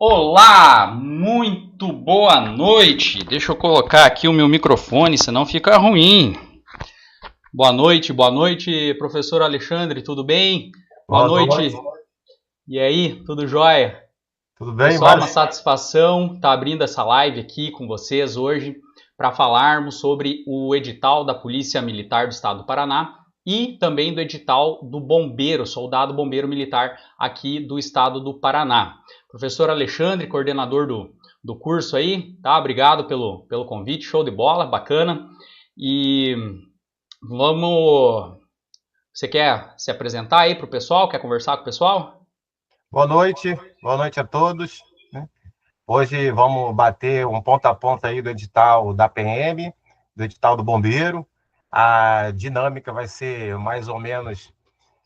Olá, muito boa noite. Deixa eu colocar aqui o meu microfone, senão fica ruim. Boa noite, professor Alexandre, tudo bem? Boa Boa noite. noite, E aí, tudo jóia? tudo bem? Pessoal, uma Vários... satisfação estar abrindo essa live aqui com vocês hoje para falarmos sobre o edital da Polícia Militar do Estado do Paraná e também do edital do bombeiro, soldado bombeiro militar aqui do Estado do Paraná. Professor Alexandre, coordenador do curso aí, tá? Obrigado pelo convite, show de bola, bacana. E vamos... Você quer se apresentar aí para o pessoal? Quer conversar com o pessoal? boa noite a todos, né? Hoje vamos bater um ponta a ponta aí do edital da PM, do edital do Bombeiro. A dinâmica vai ser mais ou menos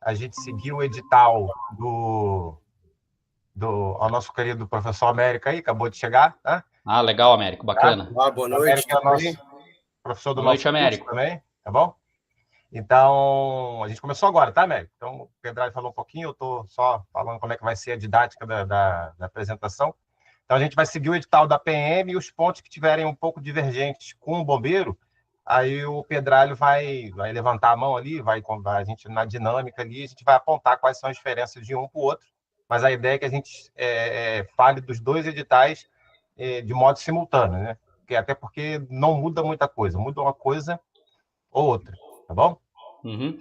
a gente seguir o edital do ao nosso querido professor América aí, acabou de chegar, tá? Ah, legal, Américo, Tá? bacana. Olá, boa O noite, América é tudo nosso bem? professor do Boa noite, nosso curso Américo. também, tá bom? Então, a gente começou agora, tá, Américo? Então, o Pedro falou um pouquinho, eu estou só falando como é que vai ser a didática da apresentação. Então, a gente vai seguir o edital da PM e os pontos que tiverem um pouco divergentes com o bombeiro, aí o Pedralho vai levantar a mão ali, a gente, na dinâmica ali, a gente vai apontar quais são as diferenças de um para o outro, mas a ideia é que a gente fale dos dois editais de modo simultâneo, né? Até porque não muda muita coisa, muda uma coisa ou outra, tá bom? Uhum.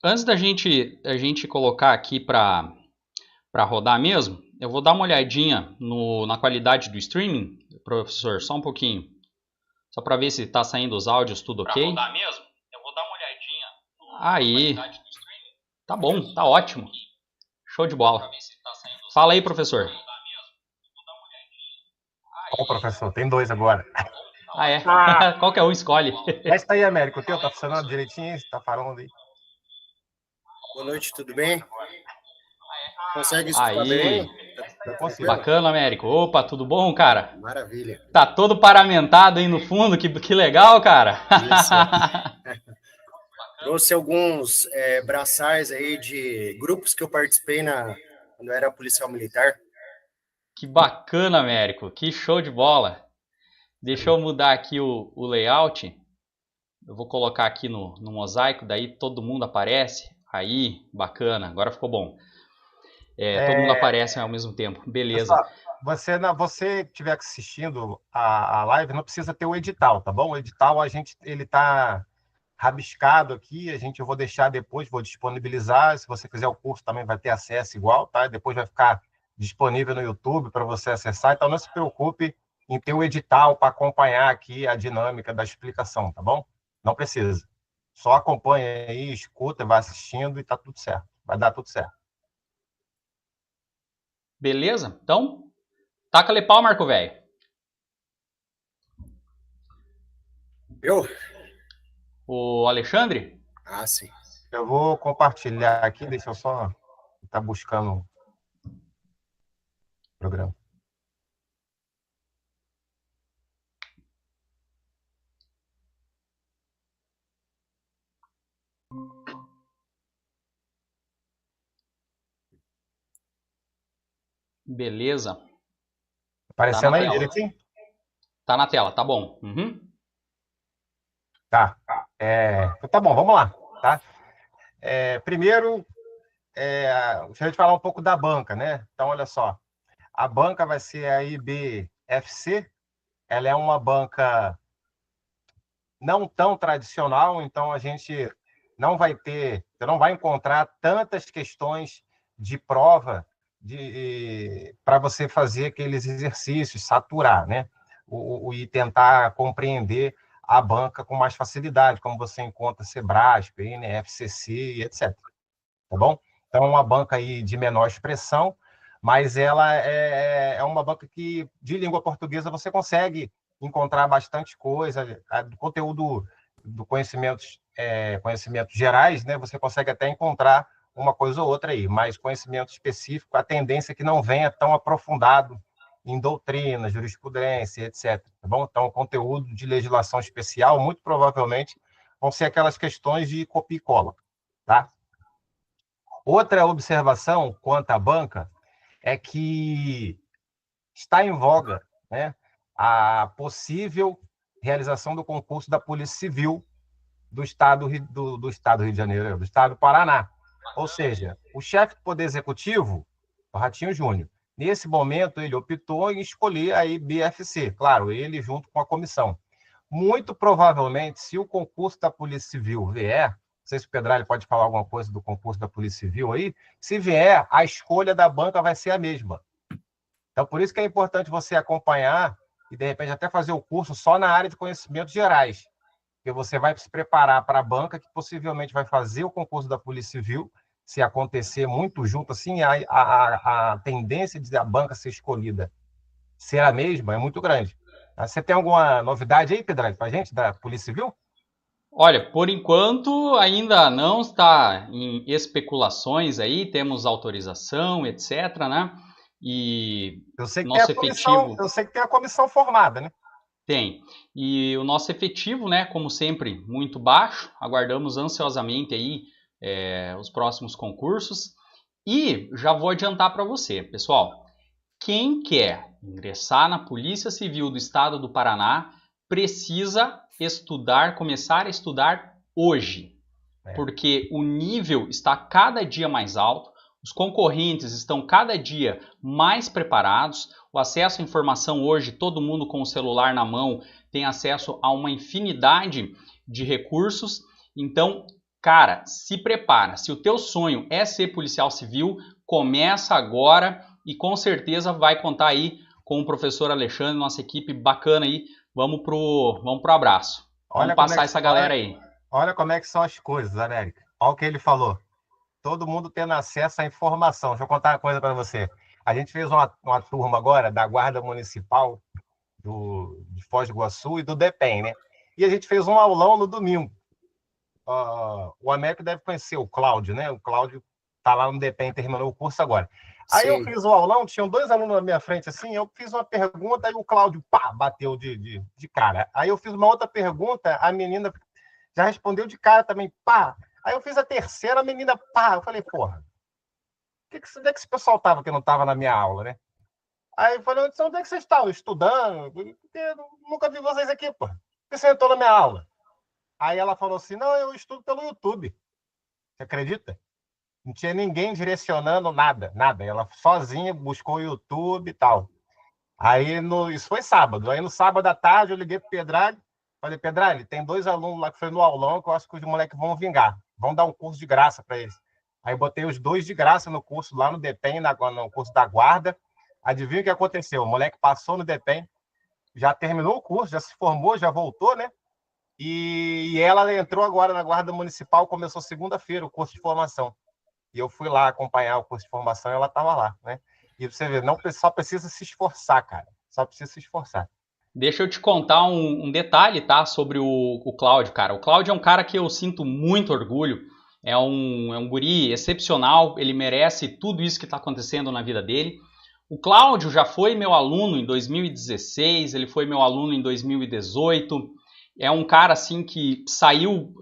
Antes da gente colocar aqui para rodar mesmo, eu vou dar uma olhadinha na qualidade do streaming, professor, só um pouquinho. Só para ver se está saindo os áudios tudo ok. Para rodar mesmo, eu vou dar uma olhadinha aí, qualidade do streaming. Tá bom, tá ótimo. Show de bola. Fala aí, professor. Qual professor? Tem dois agora. Ah, é? Qualquer um escolhe. Mas tá aí, Américo. O teu tá funcionando direitinho? Você tá falando aí? Boa noite, tudo bem? Consegue escutar Aí, bem? Tá Consigo. tranquilo? bacana, Américo. Opa, tudo bom, cara? Maravilha. Tá todo paramentado aí no fundo, que legal, cara. Isso. Trouxe alguns braçais aí de grupos que eu participei quando eu era policial militar. Que bacana, Américo. Que show de bola. Deixa eu mudar aqui o layout. Eu vou colocar aqui no mosaico, daí todo mundo aparece. Aí, bacana. Agora ficou bom. Todo mundo aparece ao mesmo tempo. Beleza. Pessoal, você que estiver assistindo a live, não precisa ter o edital, tá bom? O edital, ele tá rabiscado aqui, eu vou deixar depois, vou disponibilizar. Se você quiser o curso, também vai ter acesso igual, tá? Depois vai ficar disponível no YouTube para você acessar. Então, não se preocupe em ter o edital para acompanhar aqui a dinâmica da explicação, tá bom? Não precisa. Só acompanha aí, escuta, vai assistindo e tá tudo certo. Vai dar tudo certo. Beleza? Então, taca-lhe pau, Marco Velho. Eu? O Alexandre? Ah, sim. Eu vou compartilhar aqui, deixa eu só estar buscando o programa. Beleza. Tá na Aparecendo aí tela. direitinho? Tá na tela, tá bom. Uhum. Tá. Então tá bom, vamos lá. Tá? Primeiro, deixa eu te falar um pouco da banca, né? Então, olha só. A banca vai ser a IBFC. Ela é uma banca não tão tradicional, então a gente você não vai encontrar tantas questões de prova para você fazer aqueles exercícios, saturar, né? E tentar compreender a banca com mais facilidade, como você encontra Sebrasp, NFCC e etc. Tá bom? Então, é uma banca aí de menor expressão, mas ela é uma banca que, de língua portuguesa, você consegue encontrar bastante coisa, do conteúdo do conhecimentos gerais, né? Você consegue até encontrar uma coisa ou outra aí, mas conhecimento específico, a tendência é que não venha tão aprofundado em doutrina, jurisprudência, etc. Tá bom? Então, o conteúdo de legislação especial, muito provavelmente, vão ser aquelas questões de copia e cola, tá? Outra observação quanto à banca é que está em voga, né, a possível realização do concurso da Polícia Civil do Estado do Estado do Rio de Janeiro, do Estado do Paraná. Ou seja, o chefe do Poder Executivo, o Ratinho Júnior, nesse momento ele optou em escolher a BFC, claro, ele junto com a comissão. Muito provavelmente, se o concurso da Polícia Civil vier, não sei se o Pedralli pode falar alguma coisa do concurso da Polícia Civil aí, se vier, a escolha da banca vai ser a mesma. Então, por isso que é importante você acompanhar e, de repente, até fazer o curso só na área de conhecimentos gerais, porque você vai se preparar para a banca que possivelmente vai fazer o concurso da Polícia Civil, se acontecer muito junto, assim, a tendência de a banca ser escolhida ser a mesma é muito grande. Você tem alguma novidade aí, Pedralli, para a gente, da Polícia Civil? Olha, por enquanto ainda não está em especulações aí, temos autorização, etc, né? E Eu sei que tem a nosso comissão, efetivo eu sei que tem a comissão formada, né? tem. E o nosso efetivo, né, como sempre, muito baixo. Aguardamos ansiosamente aí os próximos concursos. E já vou adiantar para você, pessoal. Quem quer ingressar na Polícia Civil do Estado do Paraná precisa estudar, começar a estudar hoje, porque o nível está cada dia mais alto, os concorrentes estão cada dia mais preparados, o acesso à informação hoje, todo mundo com o celular na mão tem acesso a uma infinidade de recursos, então, cara, se prepara, se o teu sonho é ser policial civil, começa agora e com certeza vai contar aí com o professor Alexandre, nossa equipe bacana aí, vamos pro abraço, vamos passar essa galera aí. Olha como é que são as coisas, América. Olha o que ele falou. Todo mundo tendo acesso à informação. Deixa eu contar uma coisa para você. A gente fez uma turma agora da Guarda Municipal de Foz do Iguaçu e do DEPEN, né? E a gente fez um aulão no domingo. O América deve conhecer o Cláudio, né? O Cláudio está lá no DEPEN, terminou o curso agora. Aí eu fiz o aulão, tinham 2 alunos na minha frente, assim, eu fiz uma pergunta, aí o Cláudio, pá, bateu de cara. Aí eu fiz uma outra pergunta, a menina já respondeu de cara também, pá. Aí eu fiz a terceira, a menina, pá. Eu falei, porra, onde é que esse pessoal tava que não tava na minha aula, né? Aí eu falei, onde é que vocês estavam? Estudando? Porque eu nunca vi vocês aqui, pô. Por que você entrou na minha aula? Aí ela falou assim, não, eu estudo pelo YouTube. Você acredita? Não tinha ninguém direcionando nada, nada. Ela sozinha buscou o YouTube e tal. Aí, isso foi sábado. Aí, no sábado à tarde, eu liguei pro Pedralli. Falei, Pedralli, tem 2 alunos lá que foi no aulão que eu acho que os moleques vão vingar. Vão dar um curso de graça para eles. Aí, botei os 2 de graça no curso lá no DEPEN, no curso da guarda. Adivinha o que aconteceu? O moleque passou no DEPEN, já terminou o curso, já se formou, já voltou, né? E ela entrou agora na Guarda Municipal, começou segunda-feira o curso de formação. E eu fui lá acompanhar o curso de formação e ela estava lá, né? E você vê, não só precisa se esforçar, cara. Só precisa se esforçar. Deixa eu te contar um detalhe, tá? Sobre o Cláudio, cara. O Cláudio é um cara que eu sinto muito orgulho. É um guri excepcional. Ele merece tudo isso que está acontecendo na vida dele. O Cláudio já foi meu aluno em 2016. Ele foi meu aluno em 2018. É um cara, assim, que saiu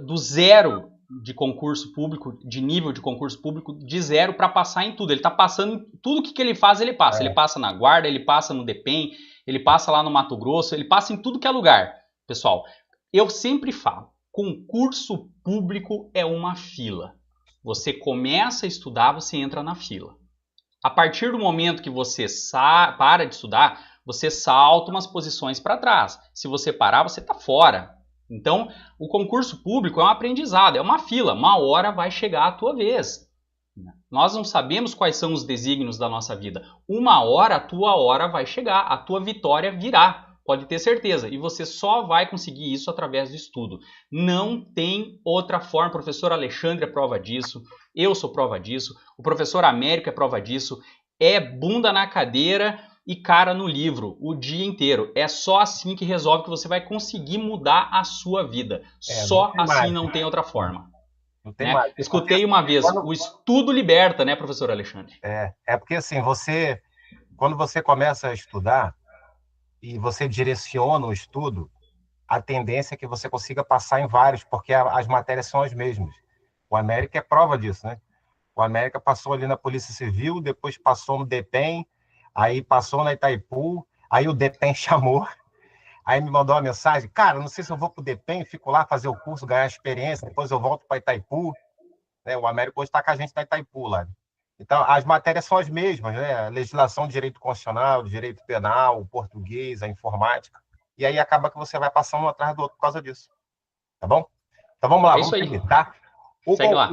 do zero de concurso público, de nível de concurso público, de zero para passar em tudo. Ele está passando em tudo que ele faz, ele passa. Ele passa na guarda, ele passa no DEPEN, ele passa lá no Mato Grosso, ele passa em tudo que é lugar. Pessoal, eu sempre falo, concurso público é uma fila. Você começa a estudar, você entra na fila. A partir do momento que você para de estudar, você salta umas posições para trás. Se você parar, você está fora. Então, o concurso público é um aprendizado, é uma fila. Uma hora vai chegar a tua vez. Nós não sabemos quais são os desígnios da nossa vida. Uma hora, a tua hora vai chegar, a tua vitória virá. Pode ter certeza. E você só vai conseguir isso através do estudo. Não tem outra forma. O professor Alexandre é prova disso. Eu sou prova disso. O professor Américo é prova disso. É bunda na cadeira e cara no livro o dia inteiro. É só assim que resolve, que você vai conseguir mudar a sua vida. Só assim, não tem outra forma. Não tem mais. Escutei uma vez, o estudo liberta, né, professor Alexandre? É porque assim, quando você começa a estudar e você direciona o estudo, a tendência é que você consiga passar em vários, porque as matérias são as mesmas. O América é prova disso, né? O América passou ali na Polícia Civil, depois passou no DEPEN, aí passou na Itaipu, aí o DEPEN chamou, aí me mandou uma mensagem, cara, não sei se eu vou para o DEPEN, fico lá fazer o curso, ganhar experiência, depois eu volto para Itaipu, né? O América hoje está com a gente na Itaipu lá. Então, as matérias são as mesmas, né? A legislação de direito constitucional, de direito penal, o português, a informática, e aí acaba que você vai passando um atrás do outro por causa disso, tá bom? Então vamos lá, É isso vamos aí. seguir, tá? Segue lá.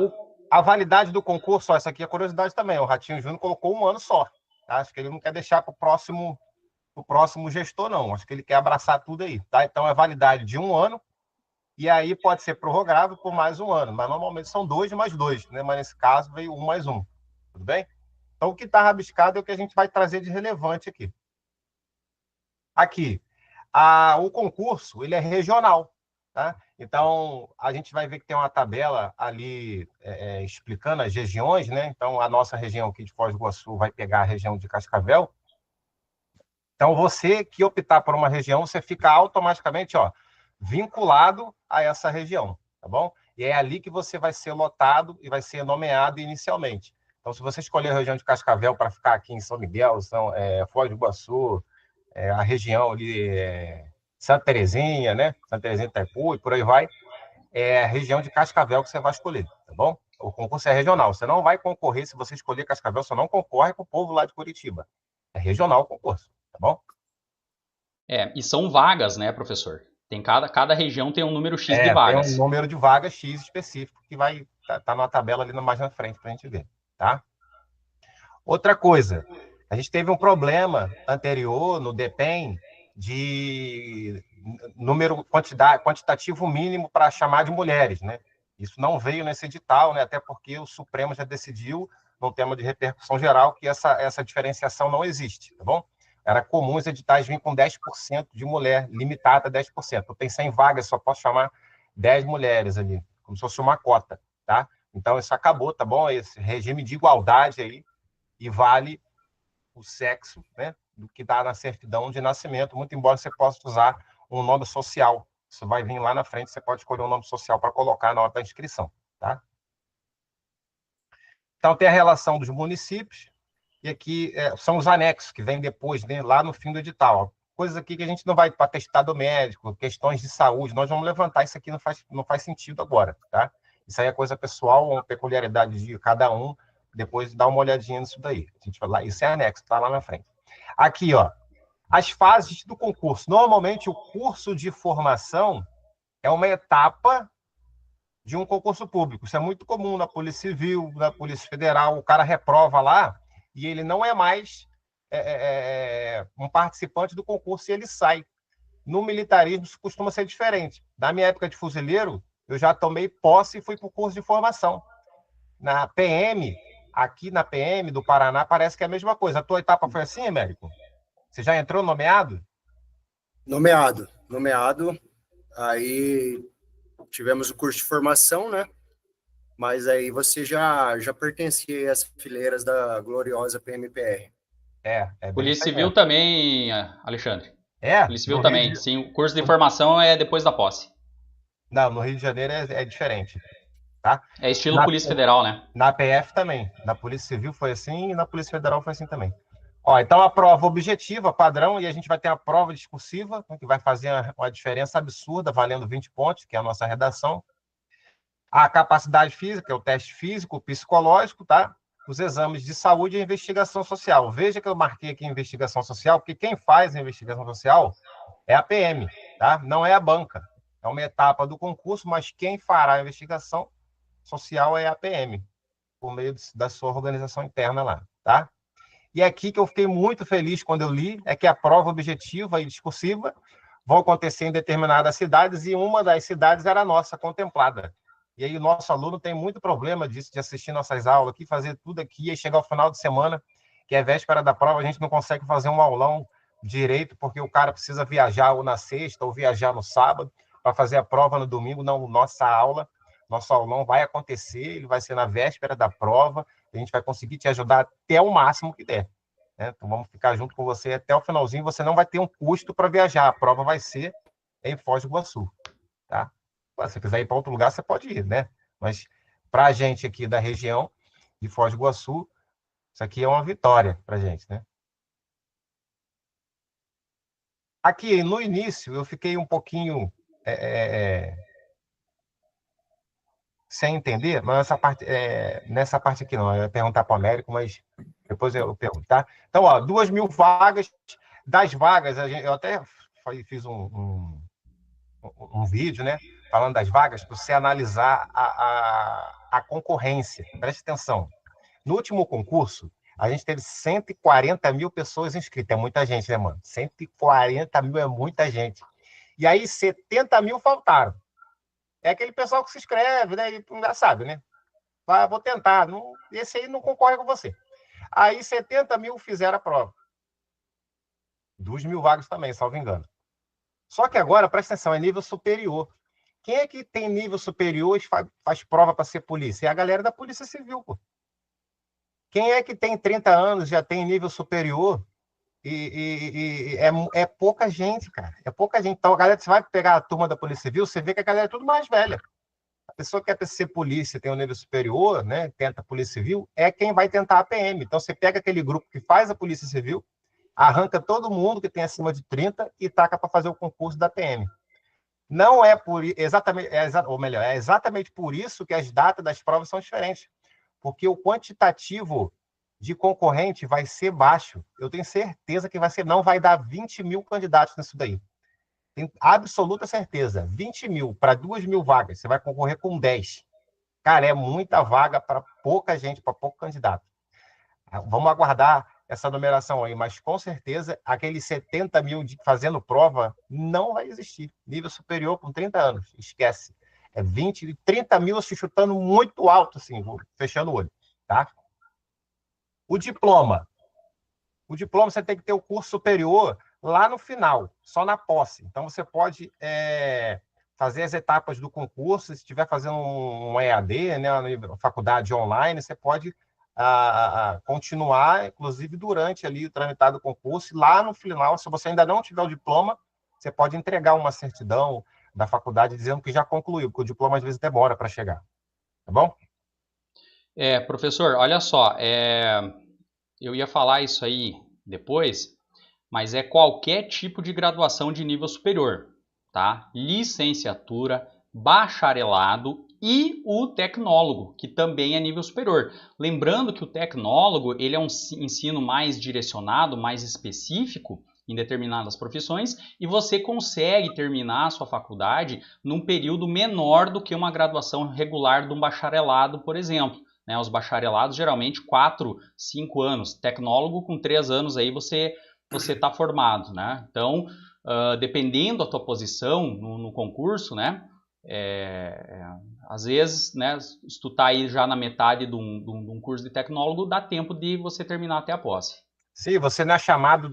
A validade do concurso, ó, essa aqui é curiosidade também, o Ratinho Júnior colocou 1 ano só, tá? Acho que ele não quer deixar para o próximo gestor, não. Acho que ele quer abraçar tudo aí, tá? Então é validade de 1 ano, e aí pode ser prorrogável por mais 1 ano, mas normalmente são 2 mais 2, né? Mas nesse caso veio 1 mais 1, tudo bem? Então o que está rabiscado é o que a gente vai trazer de relevante aqui. Aqui, o concurso, ele é regional, tá? Então, a gente vai ver que tem uma tabela ali explicando as regiões, né? Então, a nossa região aqui de Foz do Iguaçu vai pegar a região de Cascavel. Então, você que optar por uma região, você fica automaticamente, ó, vinculado a essa região, tá bom? E é ali que você vai ser lotado e vai ser nomeado inicialmente. Então, se você escolher a região de Cascavel para ficar aqui em São Miguel, Foz do Iguaçu, a região ali, Santa Terezinha, né? Santa Terezinha, Itaipu, e por aí vai, é a região de Cascavel que você vai escolher, tá bom? O concurso é regional. Você não vai concorrer, se você escolher Cascavel, você não concorre com o povo lá de Curitiba. É regional o concurso, tá bom? E são vagas, né, professor? Tem cada região tem um número X de vagas. Tem um número de vagas X específico que vai tá numa tabela ali mais na frente para a gente ver, tá? Outra coisa, a gente teve um problema anterior no DEPEN de quantitativo mínimo para chamar de mulheres, né? Isso não veio nesse edital, né? Até porque o Supremo já decidiu, num tema de repercussão geral, que essa diferenciação não existe, tá bom? Era comum os editais virem com 10% de mulher, limitada a 10%. Eu tenho 100 vagas, só posso chamar 10 mulheres ali, como se fosse uma cota, tá? Então, isso acabou, tá bom? Esse regime de igualdade aí, e vale o sexo, né, do que dá na certidão de nascimento, muito embora você possa usar um nome social. Isso vai vir lá na frente, você pode escolher um nome social para colocar na hora da inscrição, tá? Então, tem a relação dos municípios, e aqui são os anexos, que vêm depois, né, lá no fim do edital. Coisas aqui que a gente não vai para atestado médico, questões de saúde, nós vamos levantar isso aqui, não faz sentido agora, tá? Isso aí é coisa pessoal, uma peculiaridade de cada um, depois dá uma olhadinha nisso daí. A gente vai lá, isso é anexo, está lá na frente. Aqui, ó, as fases do concurso. Normalmente, o curso de formação é uma etapa de um concurso público. Isso é muito comum na Polícia Civil, na Polícia Federal. O cara reprova lá e ele não é mais um participante do concurso e ele sai. No militarismo, isso costuma ser diferente. Na minha época de fuzileiro, eu já tomei posse e fui para o curso de formação. Na PM, aqui na PM do Paraná, parece que é a mesma coisa. A tua etapa foi assim, Américo? Você já entrou nomeado? Nomeado. Aí tivemos o curso de formação, né? Mas aí você já pertencia às fileiras da gloriosa PMPR. Polícia Civil também, Alexandre. Polícia Civil também. Sim, o curso de formação é depois da posse. Não, no Rio de Janeiro é diferente. Tá? É estilo Polícia Federal, né? Na PF também. Na Polícia Civil foi assim e na Polícia Federal foi assim também. Ó, então, a prova objetiva, padrão, e a gente vai ter a prova discursiva, que vai fazer uma diferença absurda, valendo 20 pontos, que é a nossa redação. A capacidade física, é o teste físico, psicológico, tá? Os exames de saúde e investigação social. Veja que eu marquei aqui investigação social, porque quem faz a investigação social é a PM, tá? Não é a banca. É uma etapa do concurso, mas quem fará a investigação social é a PM, por meio da sua organização interna lá, tá? E aqui que eu fiquei muito feliz quando eu li, é que a prova objetiva e discursiva vão acontecer em determinadas cidades, e uma das cidades era a nossa, contemplada. E aí o nosso aluno tem muito problema disso, de assistir nossas aulas aqui, fazer tudo aqui, e aí chegar ao final de semana, que é véspera da prova, a gente não consegue fazer um aulão direito, porque o cara precisa viajar ou na sexta, ou viajar no sábado, para fazer a prova no domingo. Não, nosso aulão vai acontecer, ele vai ser na véspera da prova, a gente vai conseguir te ajudar até o máximo que der. Né? Então, vamos ficar junto com você até o finalzinho, você não vai ter um custo para viajar, a prova vai ser em Foz do Iguaçu. Tá? Se você quiser ir para outro lugar, você pode ir, né? Mas para a gente aqui da região, de Foz do Iguaçu. Isso aqui é uma vitória para a gente, né? Aqui, no início, eu fiquei um pouquinho sem entender, mas nessa parte aqui não. Eu ia perguntar para o Américo, mas depois eu pergunto, tá? Então, ó, 2.000 vagas. Das vagas, eu até fiz um vídeo, né? Falando das vagas, para você analisar a concorrência. Preste atenção. No último concurso, a gente teve 140 mil pessoas inscritas. É muita gente, né, mano? 140 mil é muita gente. E aí, 70 mil faltaram. É aquele pessoal que se inscreve, né? E já sabe, né? Vou tentar. Não, esse aí não concorre com você. Aí, 70 mil fizeram a prova. 2.000 vagas também, salvo engano. Só que agora, presta atenção, é nível superior. Quem é que tem nível superior e faz prova para ser polícia? É a galera da Polícia Civil, pô. Quem é que tem 30 anos, já tem nível superior é pouca gente, cara. É pouca gente. Então, a galera, você vai pegar a turma da Polícia Civil, você vê que a galera é tudo mais velha. A pessoa que quer ser polícia, tem um nível superior, né, tenta a Polícia Civil, é quem vai tentar a PM. Então, você pega aquele grupo que faz a Polícia Civil, arranca todo mundo que tem acima de 30 e taca para fazer o concurso da PM. Não é por exatamente, ou melhor, é exatamente por isso que as datas das provas são diferentes, porque o quantitativo de concorrente vai ser baixo. Eu tenho certeza que não vai dar 20 mil candidatos nisso daí. Tenho absoluta certeza. 20 mil para 2.000 vagas, você vai concorrer com 10. Cara, é muita vaga para pouca gente, para pouco candidato. Vamos aguardar essa numeração aí, mas com certeza aqueles 70 mil fazendo prova não vai existir. Nível superior com 30 anos, esquece. É 20, 30 mil se chutando muito alto, assim, fechando o olho, tá? O diploma você tem que ter o curso superior lá no final, só na posse. Então você pode fazer as etapas do concurso, se estiver fazendo um EAD, né, uma faculdade online, você pode continuar, inclusive, durante ali o tramitado do concurso, e lá no final, se você ainda não tiver o diploma, você pode entregar uma certidão da faculdade dizendo que já concluiu, porque o diploma às vezes demora para chegar. Tá bom? Professor, olha só, eu ia falar isso aí depois, mas é qualquer tipo de graduação de nível superior, tá? Licenciatura, bacharelado e o tecnólogo, que também é nível superior. Lembrando que o tecnólogo, ele é um ensino mais direcionado, mais específico em determinadas profissões, e você consegue terminar a sua faculdade num período menor do que uma graduação regular de um bacharelado, por exemplo. Né? Os bacharelados, geralmente, 4, 5 anos. Tecnólogo, com 3 anos, aí você está formado, né? Então, dependendo da tua posição no concurso, né? Às vezes, né, se tu tá aí já na metade de um curso de tecnólogo, dá tempo de você terminar até a posse. Sim, você não é chamado...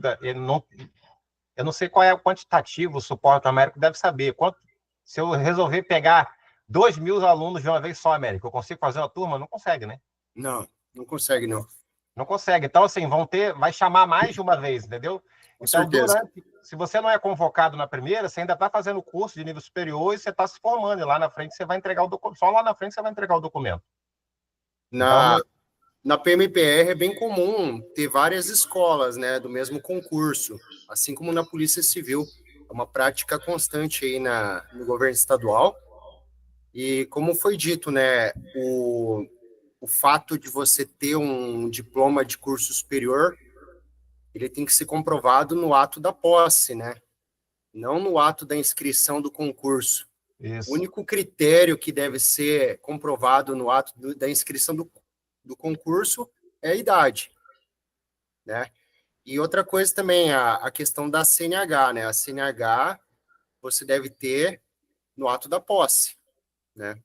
Eu não sei qual é o quantitativo, o suporte Américo deve saber. Se eu resolver pegar 2.000 alunos de uma vez só, Américo, eu consigo fazer uma turma? Não consegue, né? Não consegue, não. Não consegue. Então, assim, vai chamar mais de uma vez, entendeu? Com certeza. Se você não é convocado na primeira, você ainda está fazendo o curso de nível superior e você está se formando. E lá na frente você vai entregar o documento. Só lá na frente você vai entregar o documento. Na PMPR é bem comum ter várias escolas, né, do mesmo concurso, assim como na Polícia Civil. É uma prática constante aí no governo estadual. E como foi dito, né, o fato de você ter um diploma de curso superior, ele tem que ser comprovado no ato da posse, né? Não no ato da inscrição do concurso. Isso. O único critério que deve ser comprovado no ato da inscrição do concurso é a idade, né? E outra coisa também, a questão da CNH, né? A CNH você deve ter no ato da posse, né?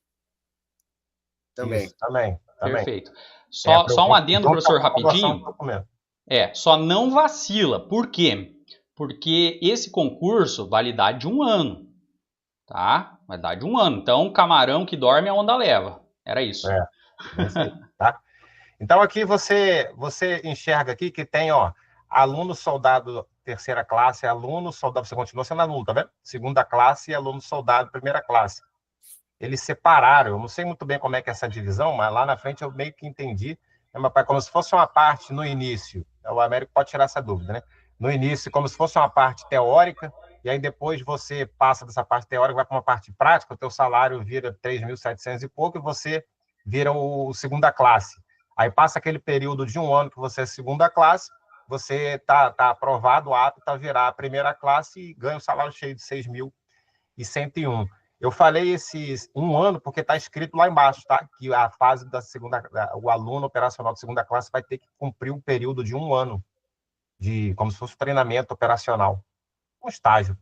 Também. Isso, também. Perfeito. Só um adendo, professor, rapidinho. Só não vacila. Por quê? Porque esse concurso vale dar de 1 ano. Tá? Vai dar de 1 ano. Então, camarão que dorme, a onda leva. Era isso. Isso aí, tá? Então, aqui você enxerga aqui que tem, ó, aluno soldado terceira classe, aluno soldado, você continua sendo aluno, tá vendo? Segunda classe e aluno soldado primeira classe. Eles separaram, eu não sei muito bem como é que é essa divisão, mas lá na frente eu meio que entendi É como se fosse uma parte no início. O Américo pode tirar essa dúvida, né? No início, como se fosse uma parte teórica, e aí depois você passa dessa parte teórica, vai para uma parte prática, o teu salário vira 3.700 e pouco, e você vira o segunda classe. Aí passa aquele período de um ano que você é segunda classe, você tá aprovado, apto a virar a primeira classe e ganha o salário cheio de 6.101. Eu falei esse um ano porque está escrito lá embaixo, tá? Que a fase da segunda, o aluno operacional de segunda classe vai ter que cumprir um período de um ano, de como se fosse treinamento operacional, um estágio.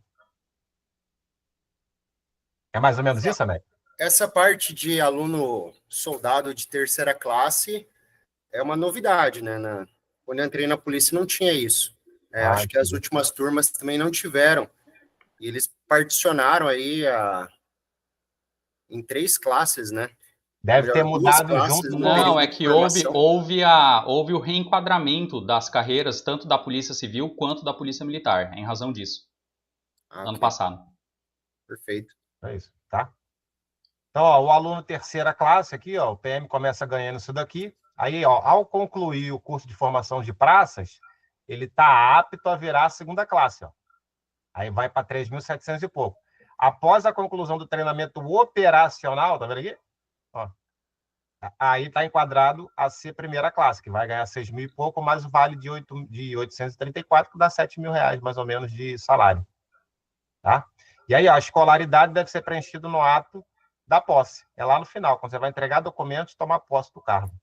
É mais ou menos isso, né? Essa parte de aluno soldado de terceira classe é uma novidade, né? Quando eu entrei na polícia não tinha isso. Acho que as últimas turmas também não tiveram. E eles particionaram aí em 3 classes, né? Deve ter Duas mudado classes junto no com... Não, período é de que formação. houve o reenquadramento das carreiras, tanto da Polícia Civil quanto da Polícia Militar, em razão disso, ano Ok, passado. perfeito. É isso, tá? Então, ó, o aluno terceira classe aqui, ó, o PM começa ganhando isso daqui. Aí, ó, ao concluir o curso de formação de praças, ele está apto a virar a segunda classe, ó. Aí vai para 3.700 e pouco. Após a conclusão do treinamento operacional, tá vendo aqui? Ó, aí está enquadrado a ser primeira classe, que vai ganhar 6.000 e pouco, mais o vale de 834, que dá 7.000 reais, mais ou menos, de salário. Tá? E aí, ó, a escolaridade deve ser preenchida no ato da posse. É lá no final, quando você vai entregar documentos e tomar posse do cargo.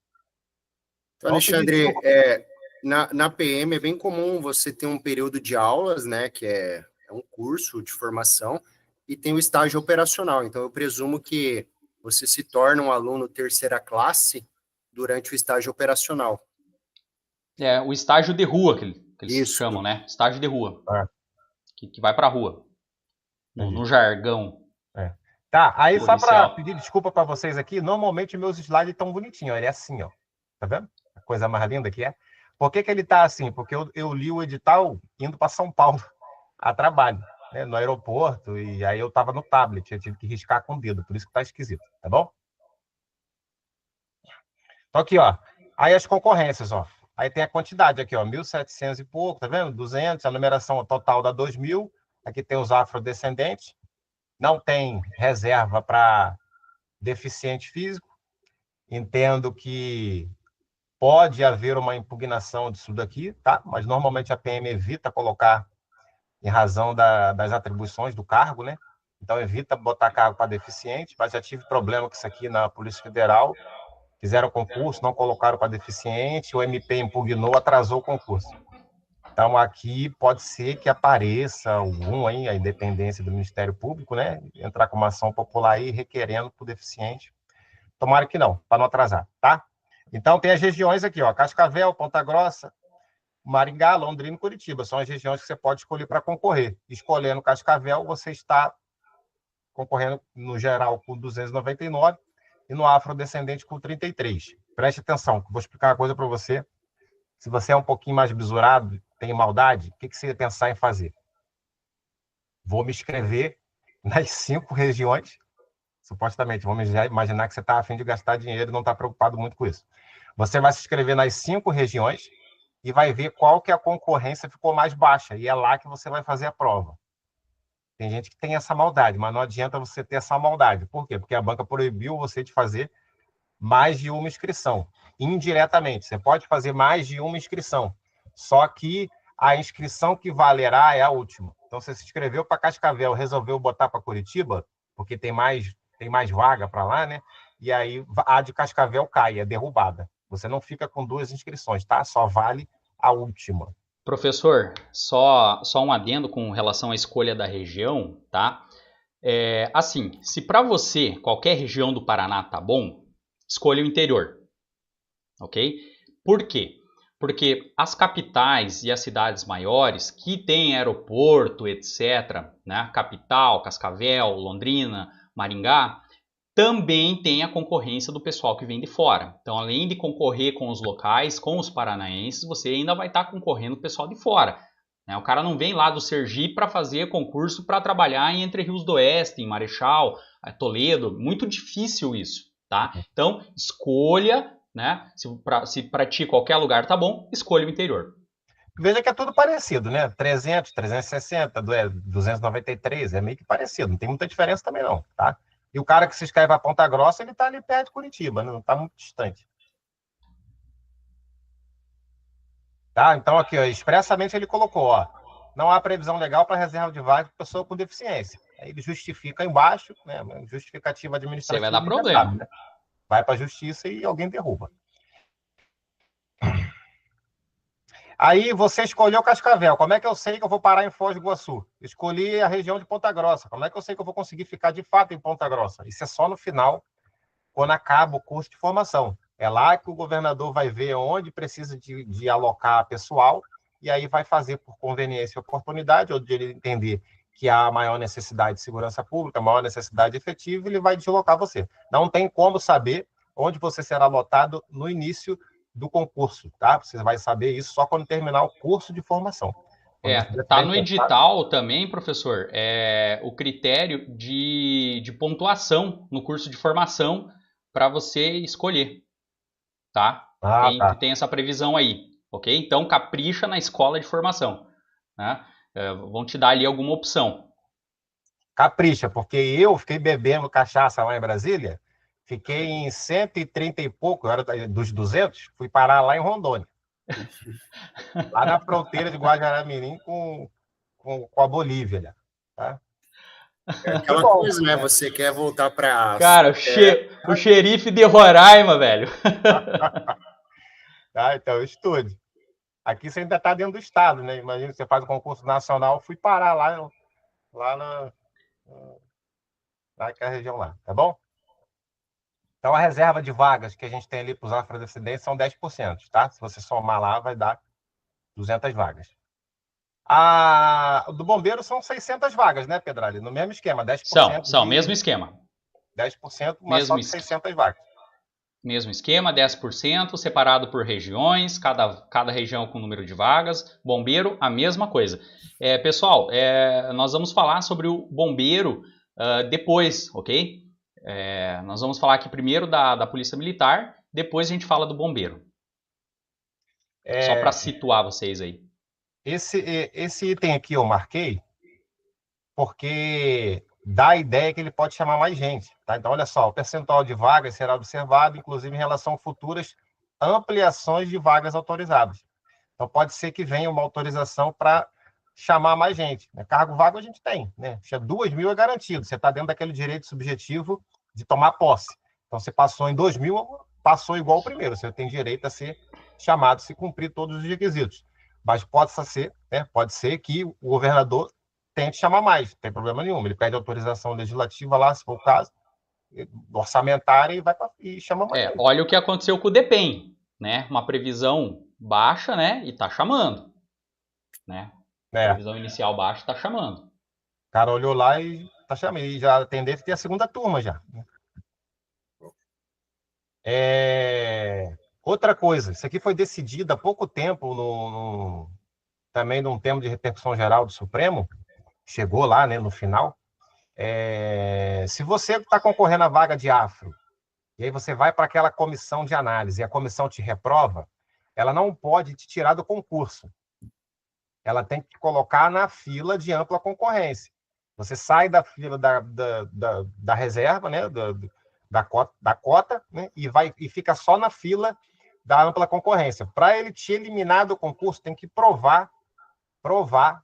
Então, Alexandre, na PM é bem comum você ter um período de aulas, né, que é um curso de formação, e tem o estágio operacional. Então, eu presumo que você se torna um aluno terceira classe durante o estágio operacional. É o estágio de rua que eles Isso. chamam, né? Estágio de rua, É, que vai para a rua, no jargão é. Tá, aí só para policial. pedir desculpa para vocês aqui, normalmente meus slides estão bonitinhos, ele é assim, ó. Tá vendo? A coisa mais linda que é. Por que ele tá assim? Porque eu li o edital indo para São Paulo a trabalho, né, no aeroporto, e aí eu tava no tablet, eu tive que riscar com o dedo, por isso que tá esquisito, tá bom? Então aqui, ó, aí as concorrências, ó. Aí tem a quantidade aqui, ó, 1.700 e pouco, tá vendo? 200, a numeração total dá 2.000. Aqui tem os afrodescendentes. Não tem reserva para deficiente físico. Entendo que pode haver uma impugnação disso daqui, tá? Mas normalmente a PM evita colocar em razão das atribuições do cargo, né? Então evita botar cargo para deficiente, mas já tive problema com isso aqui na Polícia Federal. Fizeram concurso, não colocaram para deficiente, o MP impugnou, atrasou o concurso. Então, aqui pode ser que apareça algum aí, a independência do Ministério Público, né? Entrar com uma ação popular aí requerendo para o deficiente. Tomara que não, para não atrasar, tá? Então, tem as regiões aqui, ó, Cascavel, Ponta Grossa, Maringá, Londrina e Curitiba. São as regiões que você pode escolher para concorrer. Escolhendo Cascavel, você está concorrendo no geral com 299 e no afrodescendente com 33. Preste atenção, vou explicar uma coisa para você. Se você é um pouquinho mais bisurado, tem maldade, o que você ia pensar em fazer? Vou me inscrever nas 5 regiões, supostamente, vamos imaginar que você está a fim de gastar dinheiro e não está preocupado muito com isso. Você vai se inscrever nas 5 regiões e vai ver qual que a concorrência ficou mais baixa, e é lá que você vai fazer a prova. Tem gente que tem essa maldade, mas não adianta você ter essa maldade. Por quê? Porque a banca proibiu você de fazer mais de uma inscrição. Indiretamente, você pode fazer mais de uma inscrição. Só que a inscrição que valerá é a última. Então, você se inscreveu para Cascavel, resolveu botar para Curitiba, porque tem mais vaga para lá, né? E aí a de Cascavel cai, é derrubada. Você não fica com 2 inscrições, tá? Só vale a última. Professor, só um adendo com relação à escolha da região, tá? Assim, se para você qualquer região do Paraná tá bom, escolha o interior, ok? Por quê? Porque as capitais e as cidades maiores que têm aeroporto, etc., né? Capital, Cascavel, Londrina, Maringá, também tem a concorrência do pessoal que vem de fora. Então, além de concorrer com os locais, com os paranaenses, você ainda vai estar concorrendo com o pessoal de fora. Né? O cara não vem lá do Sergipe para fazer concurso para trabalhar em Entre Rios do Oeste, em Marechal, Toledo. Muito difícil isso, tá? Então, escolha, né? Se para ti qualquer lugar tá bom, escolha o interior. Veja que é tudo parecido, né? 300, 360, 293, é meio que parecido, não tem muita diferença também não, tá? E o cara que se inscreve a Ponta Grossa, ele tá ali perto de Curitiba, né? Não tá muito distante. Tá? Então aqui, ó, expressamente ele colocou, ó, não há previsão legal para reserva de vaga de pessoa com deficiência. Aí ele justifica embaixo, né? Justificativa Você vai administrativa, dar a gente já problema. sabe, né? Vai para a justiça e alguém derruba. Aí você escolheu Cascavel. Como é que eu sei que eu vou parar em Foz do Iguaçu? Escolhi a região de Ponta Grossa. Como é que eu sei que eu vou conseguir ficar de fato em Ponta Grossa? Isso é só no final, quando acaba o curso de formação. É lá que o governador vai ver onde precisa de alocar pessoal e aí vai fazer por conveniência e oportunidade, onde ele entender que há maior necessidade de segurança pública, maior necessidade efetiva, ele vai deslocar você. Não tem como saber onde você será lotado no início do concurso, tá? Você vai saber isso só quando terminar o curso de formação. Tá no edital também, professor, o critério de pontuação no curso de formação para você escolher, tá? Tem essa previsão aí, ok? Então, capricha na escola de formação, né? Vão te dar ali alguma opção. Capricha, porque eu fiquei bebendo cachaça lá em Brasília, fiquei em 130 e pouco, era dos 200, fui parar lá em Rondônia. Lá na fronteira de Guajará-Mirim com a Bolívia, tá? É aquela coisa, né? Você quer voltar para... Cara, o xerife de Roraima, velho. Tá, então, estude. Aqui você ainda está dentro do estado, né? Imagina, você faz o concurso nacional, fui parar naquela região lá, tá bom? Então, a reserva de vagas que a gente tem ali para os afrodescendentes são 10%, tá? Se você somar lá, vai dar 200 vagas. Do bombeiro são 600 vagas, né, Pedrali? No mesmo esquema, 10%. São, mesmo esquema. 10%, mas só de 600 vagas. Mesmo esquema, 10%, separado por regiões, cada região com número de vagas. Bombeiro, a mesma coisa. Pessoal, nós vamos falar sobre o bombeiro depois, ok? Nós vamos falar aqui primeiro da Polícia Militar, depois a gente fala do bombeiro. Só para situar vocês aí. Esse item aqui eu marquei porque dá a ideia que ele pode chamar mais gente. Tá? Então, olha só, o percentual de vagas será observado, inclusive em relação a futuras ampliações de vagas autorizadas. Então, pode ser que venha uma autorização para chamar mais gente. Né? Cargo vago a gente tem. Né? 2.000 é garantido. Você está dentro daquele direito subjetivo de tomar posse. Então, você passou em 2.000, passou igual o primeiro. Você tem direito a ser chamado se cumprir todos os requisitos. Mas pode ser que o governador tente chamar mais, não tem problema nenhum. Ele pede autorização legislativa lá, se for o caso, orçamentária e chama mais. Olha o que aconteceu com o DEPEN, né? Uma previsão baixa, né? E tá chamando, né? Previsão inicial baixa, tá chamando. O cara olhou lá e tá chamando. E já a tendência tem a segunda turma já. Outra coisa, isso aqui foi decidido há pouco tempo também num tema de repercussão geral do Supremo, chegou lá, né, no final. Se você está concorrendo à vaga de afro, e aí você vai para aquela comissão de análise, e a comissão te reprova, ela não pode te tirar do concurso. Ela tem que te colocar na fila de ampla concorrência. Você sai da fila da reserva, né, da cota, né, e fica só na fila da ampla concorrência. Para ele te eliminar do concurso, tem que provar,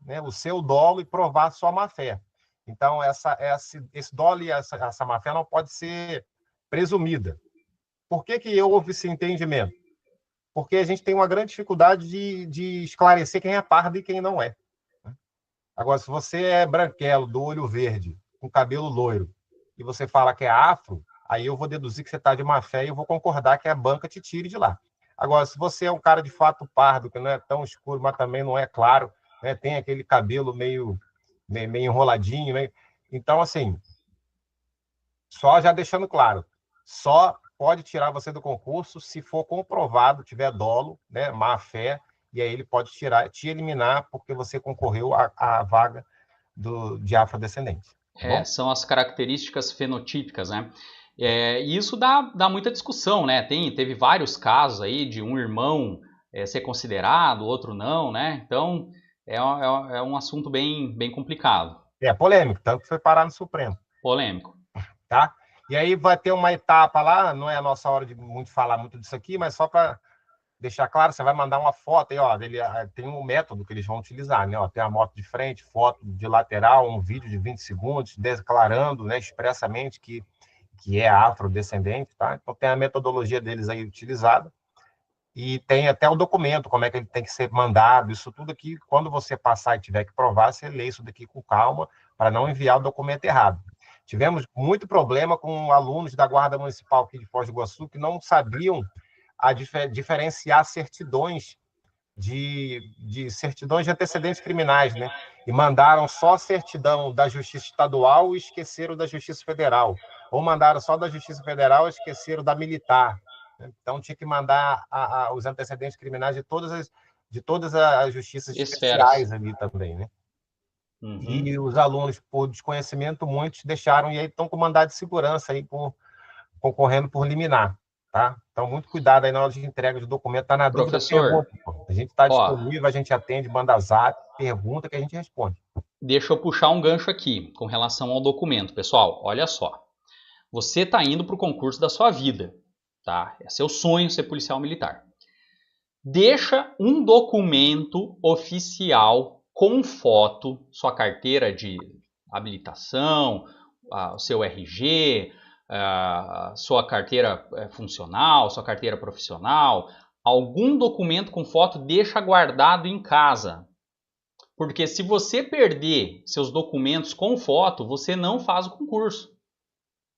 né, o seu dolo e provar a sua má-fé. Então, esse dolo e essa má-fé não pode ser presumida. Por que houve esse entendimento? Porque a gente tem uma grande dificuldade de esclarecer quem é pardo e quem não é. Agora, se você é branquelo, do olho verde, com cabelo loiro, e você fala que é afro, aí eu vou deduzir que você está de má-fé e eu vou concordar que a banca te tire de lá. Agora, se você é um cara de fato pardo, que não é tão escuro, mas também não é claro, né, tem aquele cabelo meio enroladinho, né? Então, assim, só já deixando claro, só pode tirar você do concurso se for comprovado, tiver dolo, né, má-fé, e aí ele pode te eliminar porque você concorreu à vaga de afrodescendente. São as características fenotípicas, né? E isso dá muita discussão, né? Teve vários casos aí de um irmão ser considerado, outro não, né? Então, é um assunto bem complicado. É polêmico, tanto que foi parar no Supremo. Polêmico. Tá? E aí vai ter uma etapa lá, não é a nossa hora de falar muito disso aqui, mas só para deixar claro, você vai mandar uma foto aí, ó, tem um método que eles vão utilizar, né? Ó, tem a moto de frente, foto de lateral, um vídeo de 20 segundos, declarando, né, expressamente que é afrodescendente, tá? Então tem a metodologia deles aí utilizada e tem até o documento, como é que ele tem que ser mandado, isso tudo aqui, quando você passar e tiver que provar, você lê isso daqui com calma, para não enviar o documento errado. Tivemos muito problema com alunos da Guarda Municipal aqui de Foz do Iguaçu que não sabiam diferenciar certidões de certidões de antecedentes criminais, né? E mandaram só a certidão da Justiça Estadual e esqueceram da Justiça Federal. Ou mandaram só da Justiça Federal e esqueceram da militar. Então, tinha que mandar os antecedentes criminais de todas as justiças especiais ali também, né? Uhum. E os alunos, por desconhecimento, muitos deixaram e aí estão com mandado de segurança aí concorrendo por liminar. Tá? Então, muito cuidado aí na hora de entrega de documento. Está na dúvida, pergunta. A gente está disponível, a gente atende, manda zap, pergunta que a gente responde. Deixa eu puxar um gancho aqui com relação ao documento. Pessoal, olha só. Você está indo para o concurso da sua vida. Tá? É seu sonho ser policial militar. Deixa um documento oficial com foto, sua carteira de habilitação, o seu RG, sua carteira funcional, sua carteira profissional, algum documento com foto, deixa guardado em casa. Porque se você perder seus documentos com foto, você não faz o concurso.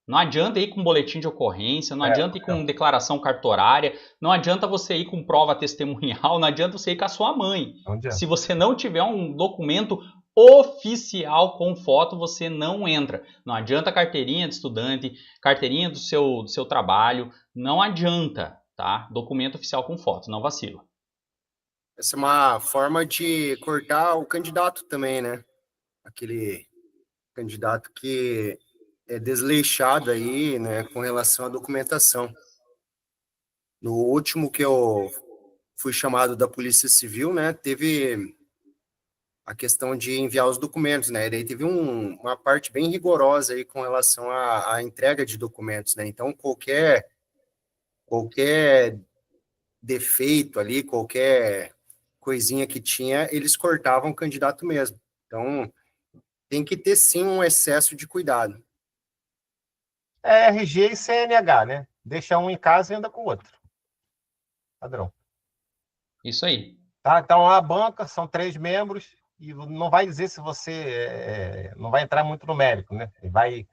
Não adianta ir com boletim de ocorrência, não adianta ir com declaração cartorária, não adianta você ir com prova testemunhal, não adianta você ir com a sua mãe. Se você não tiver um documento oficial com foto, você não entra. Não adianta carteirinha de estudante, carteirinha do seu trabalho, não adianta, tá? Documento oficial com foto, não vacila. Essa é uma forma de cortar o candidato também, né? Aquele candidato que é desleixado aí, né, com relação à documentação. No último que eu fui chamado da Polícia Civil, né, teve a questão de enviar os documentos, né, e daí teve uma parte bem rigorosa aí com relação à entrega de documentos, né, então qualquer defeito ali, qualquer coisinha que tinha, eles cortavam o candidato mesmo. Então, tem que ter sim um excesso de cuidado. É RG e CNH, né? Deixa um em casa e anda com o outro. Padrão. Isso aí. Tá? Então, a banca são 3 membros e não vai dizer se você... não vai entrar muito no mérito, né? Ele vai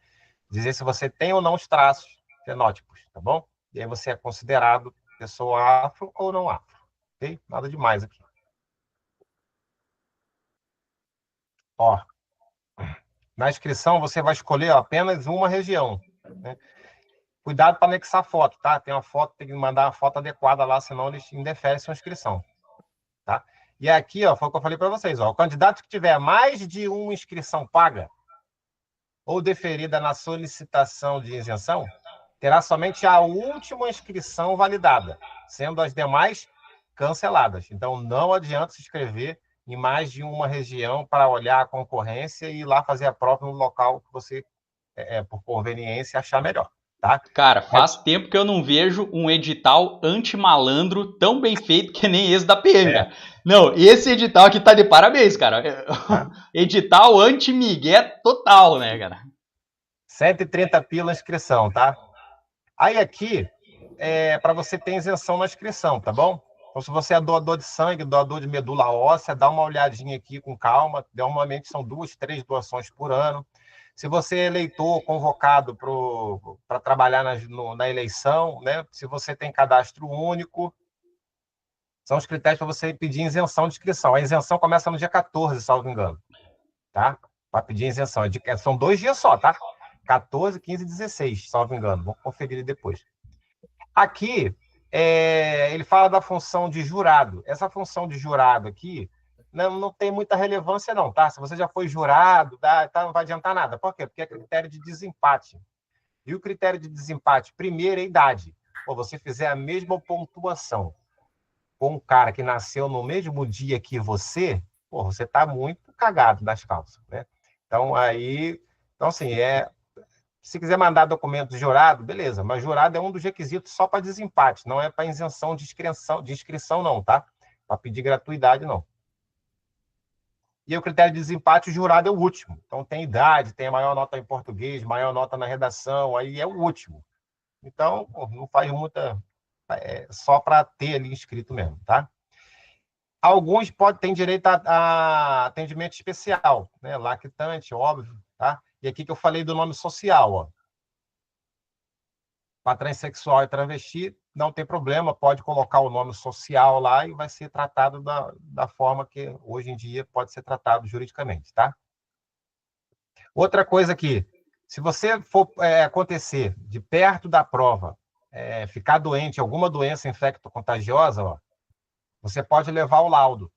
dizer se você tem ou não os traços fenótipos, tá bom? E aí você é considerado pessoa afro ou não afro. Ok? Nada demais aqui. Ó, na inscrição você vai escolher apenas uma região, né? Cuidado para anexar foto, tá? Tem uma foto, tem que mandar uma foto adequada lá, senão eles indeferem sua inscrição, tá? E aqui, ó, foi o que eu falei para vocês, ó, o candidato que tiver mais de uma inscrição paga ou deferida na solicitação de isenção, terá somente a última inscrição validada, sendo as demais canceladas. Então, não adianta se inscrever em mais de uma região para olhar a concorrência e ir lá fazer a prova no local que você, por conveniência, achar melhor. Tá? Cara, faz tempo que eu não vejo um edital anti-malandro tão bem feito que nem esse da PM. Não, esse edital aqui tá de parabéns, cara. Edital anti-migué total, né, cara? 130 pila a inscrição, tá? Aí aqui, para você ter isenção na inscrição, tá bom? Então, se você é doador de sangue, doador de medula óssea, dá uma olhadinha aqui com calma. Normalmente são 2, 3 doações por ano. Se você é eleitor convocado para trabalhar na eleição, né? Se você tem cadastro único, são os critérios para você pedir isenção de inscrição. A isenção começa no dia 14, salvo engano. Tá? Para pedir isenção. São 2 dias só, tá? 14, 15 e 16, salvo engano. Vou conferir depois. Aqui, ele fala da função de jurado. Essa função de jurado aqui não tem muita relevância, não, tá? Se você já foi jurado, tá, não vai adiantar nada. Por quê? Porque é critério de desempate. E o critério de desempate, primeiro, é a idade. Pô, você fizer a mesma pontuação com um cara que nasceu no mesmo dia que você, pô, você está muito cagado das calças, né? Então, assim, se quiser mandar documento de jurado, beleza, mas jurado é um dos requisitos só para desempate, não é para isenção de inscrição, não, tá? Para pedir gratuidade, não. E o critério de desempate, o jurado é o último. Então, tem idade, tem a maior nota em português, maior nota na redação, aí é o último. Então, pô, não faz muita... só para ter ali inscrito mesmo, tá? Alguns ter direito a atendimento especial, né? Lactante, óbvio, tá? E aqui que eu falei do nome social, ó. Para transexual e travesti, não tem problema, pode colocar o nome social lá e vai ser tratado da forma que hoje em dia pode ser tratado juridicamente, tá? Outra coisa aqui, se você for acontecer de perto da prova, ficar doente, alguma doença infecto-contagiosa, ó, você pode levar o laudo.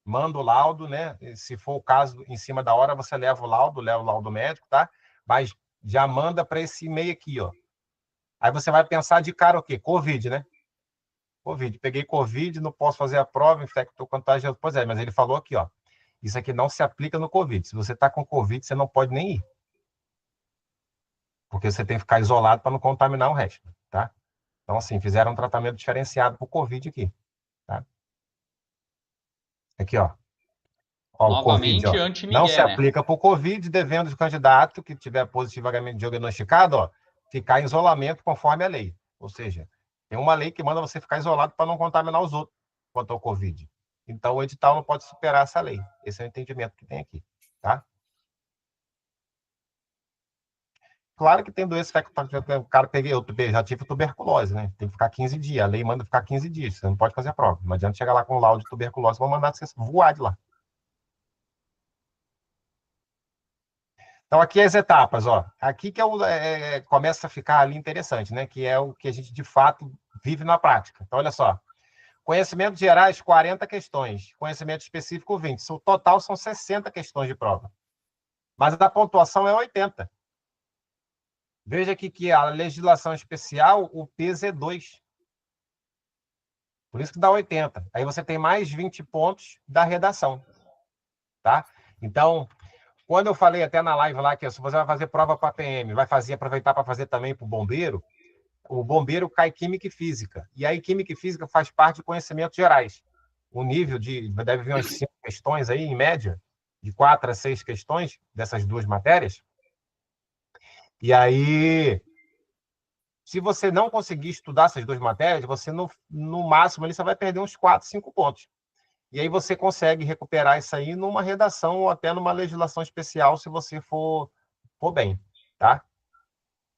Manda o laudo, né? Se for o caso, em cima da hora, você leva o laudo médico, tá? Mas já manda para esse e-mail aqui, ó. Aí você vai pensar de cara o quê? Covid, né? Covid. Peguei Covid, não posso fazer a prova, infecto contagioso. Pois é, mas ele falou aqui, ó. Isso aqui não se aplica no Covid. Se você está com Covid, você não pode nem ir. Porque você tem que ficar isolado para não contaminar o resto, tá? Então, assim, fizeram um tratamento diferenciado para o Covid aqui, tá? Aqui, ó. Ó, o Covid, Novamente, ó. Não se anti-Miguel, né? aplica para o Covid, devendo o candidato que tiver positivamente diagnosticado, ó, ficar em isolamento conforme a lei. Ou seja, tem uma lei que manda você ficar isolado para não contaminar os outros quanto ao Covid. Então, o edital não pode superar essa lei. Esse é o entendimento que tem aqui, tá? Claro que tem doença que o cara eu já tive tuberculose, né? Tem que ficar 15 dias. A lei manda ficar 15 dias. Você não pode fazer a prova. Não adianta chegar lá com um laudo de tuberculose, vão mandar você voar de lá. Então, aqui as etapas, ó. Aqui que começa a ficar ali interessante, né? Que é o que a gente, de fato, vive na prática. Então, olha só. Conhecimentos gerais, 40 questões. Conhecimento específico, 20. O total são 60 questões de prova. Mas a pontuação é 80. Veja aqui que a legislação especial, o peso é 2. Por isso que dá 80. Aí você tem mais 20 pontos da redação. Tá? Então, quando eu falei até na live lá que se você vai fazer prova para PM, aproveitar para fazer também para o bombeiro cai Química e Física. E aí Química e Física faz parte de conhecimentos gerais. O nível deve vir umas 5 questões aí, em média, de 4 a 6 questões dessas duas matérias. E aí, se você não conseguir estudar essas duas matérias, você, no máximo, ali, você vai perder uns 4, 5 pontos. E aí você consegue recuperar isso aí numa redação ou até numa legislação especial, se você for bem, tá?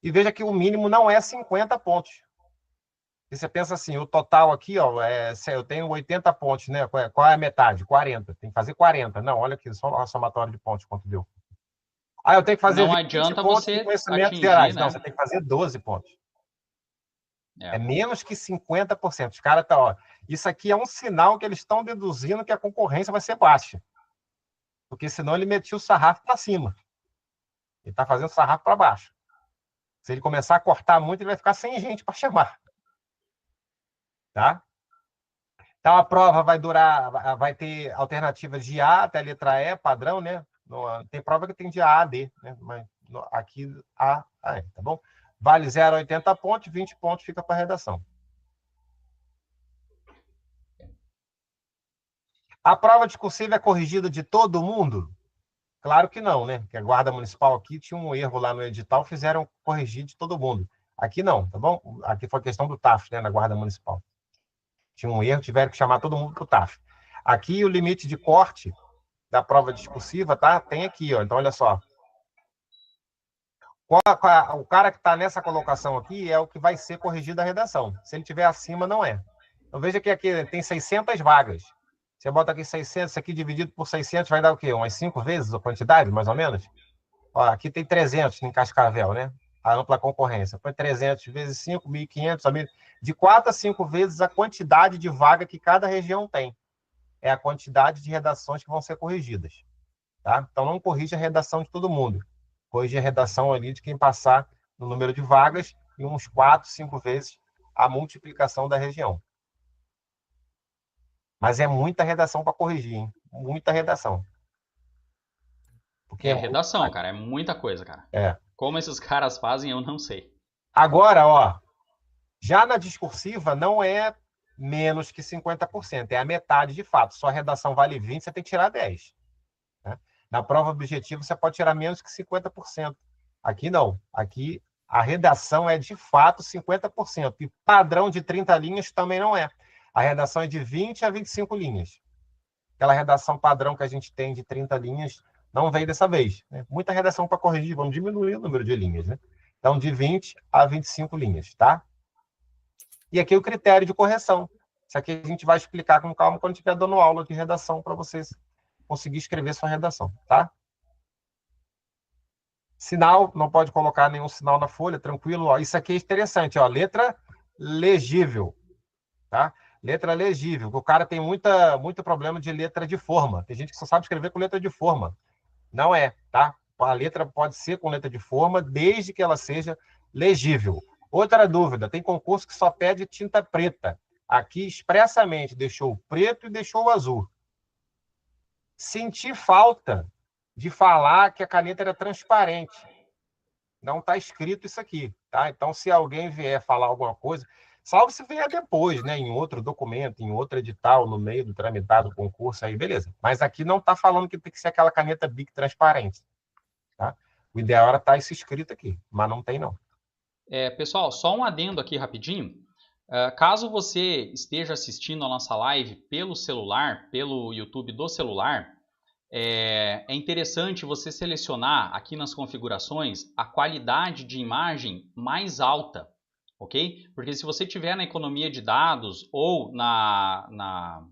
E veja que o mínimo não é 50 pontos. E você pensa assim, o total aqui, ó, eu tenho 80 pontos, né? Qual é a metade? 40. Tem que fazer 40. Não, olha aqui, só a somatória de pontos, quanto deu. Eu tenho que fazer Não 20 adianta pontos de você conhecimentos atingir, gerais. né? Não, você tem que fazer 12 pontos. É menos que 50%. Os caras ó. Isso aqui é um sinal que eles estão deduzindo que a concorrência vai ser baixa. Porque senão ele metia o sarrafo para cima. Ele está fazendo o sarrafo para baixo. Se ele começar a cortar muito, ele vai ficar sem gente para chamar. Tá? Então, a prova vai ter alternativas de A até a letra E, padrão, né? Tem prova que tem de A a D, né? Mas aqui A a E, tá bom? Vale 0 a 80 pontos, 20 pontos fica para a redação. A prova discursiva é corrigida de todo mundo? Claro que não, né? Porque a Guarda Municipal aqui tinha um erro lá no edital, fizeram corrigir de todo mundo. Aqui não, tá bom? Aqui foi a questão do TAF, né? Na Guarda Municipal. Tinha um erro, tiveram que chamar todo mundo para o TAF. Aqui o limite de corte da prova discursiva, tá? Tem aqui, ó. Então, olha só. O cara que está nessa colocação aqui é o que vai ser corrigido a redação. Se ele estiver acima, não é. Então, veja que aqui tem 600 vagas. Você bota aqui 600, isso aqui dividido por 600 vai dar o quê? Umas 5 vezes a quantidade, mais ou menos? Ó, aqui tem 300 em Cascavel, né? A ampla concorrência. Põe 300 vezes 5, 1.500, de 4 a 5 vezes a quantidade de vaga que cada região tem. É a quantidade de redações que vão ser corrigidas. Tá? Então, não corrige a redação de todo mundo. corrigir a redação ali de quem passar no número de vagas e uns 4, 5 vezes a multiplicação da região. Mas é muita redação para corrigir, hein? Muita redação. Porque é redação, cara. É muita coisa, cara. Como esses caras fazem, eu não sei. Agora, ó, já na discursiva não é menos que 50%, é a metade de fato. Sua redação vale 20, você tem que tirar 10. Né? Na prova objetiva, você pode tirar menos que 50%. Aqui não. Aqui a redação é de fato 50%. E padrão de 30 linhas também não é. A redação é de 20 a 25 linhas. Aquela redação padrão que a gente tem de 30 linhas não veio dessa vez. Né? Muita redação para corrigir, vamos diminuir o número de linhas. Né? Então, de 20 a 25 linhas, tá? E aqui o critério de correção. Isso aqui a gente vai explicar com calma quando estiver dando aula de redação para vocês conseguir escrever sua redação, tá? Sinal, não pode colocar nenhum sinal na folha, tranquilo. Ó, isso aqui é interessante, ó, letra legível, tá? Letra legível. O cara tem muito problema de letra de forma. Tem gente que só sabe escrever com letra de forma. Não é, tá? A letra pode ser com letra de forma, desde que ela seja legível. Outra dúvida, tem concurso que só pede tinta preta. Aqui, expressamente, deixou o preto e deixou o azul. Senti falta de falar que a caneta era transparente. Não está escrito isso aqui, tá? Então, se alguém vier falar alguma coisa, salvo se vier depois, né, em outro documento, em outro edital, no meio do tramitado do concurso, aí beleza. Mas aqui não está falando que tem que ser aquela caneta Bic transparente, tá? O ideal era estar isso escrito aqui, mas não tem, não. Pessoal, só um adendo aqui rapidinho. Caso você esteja assistindo a nossa live pelo celular, pelo YouTube do celular, é interessante você selecionar aqui nas configurações a qualidade de imagem mais alta, ok? Porque se você tiver na economia de dados ou na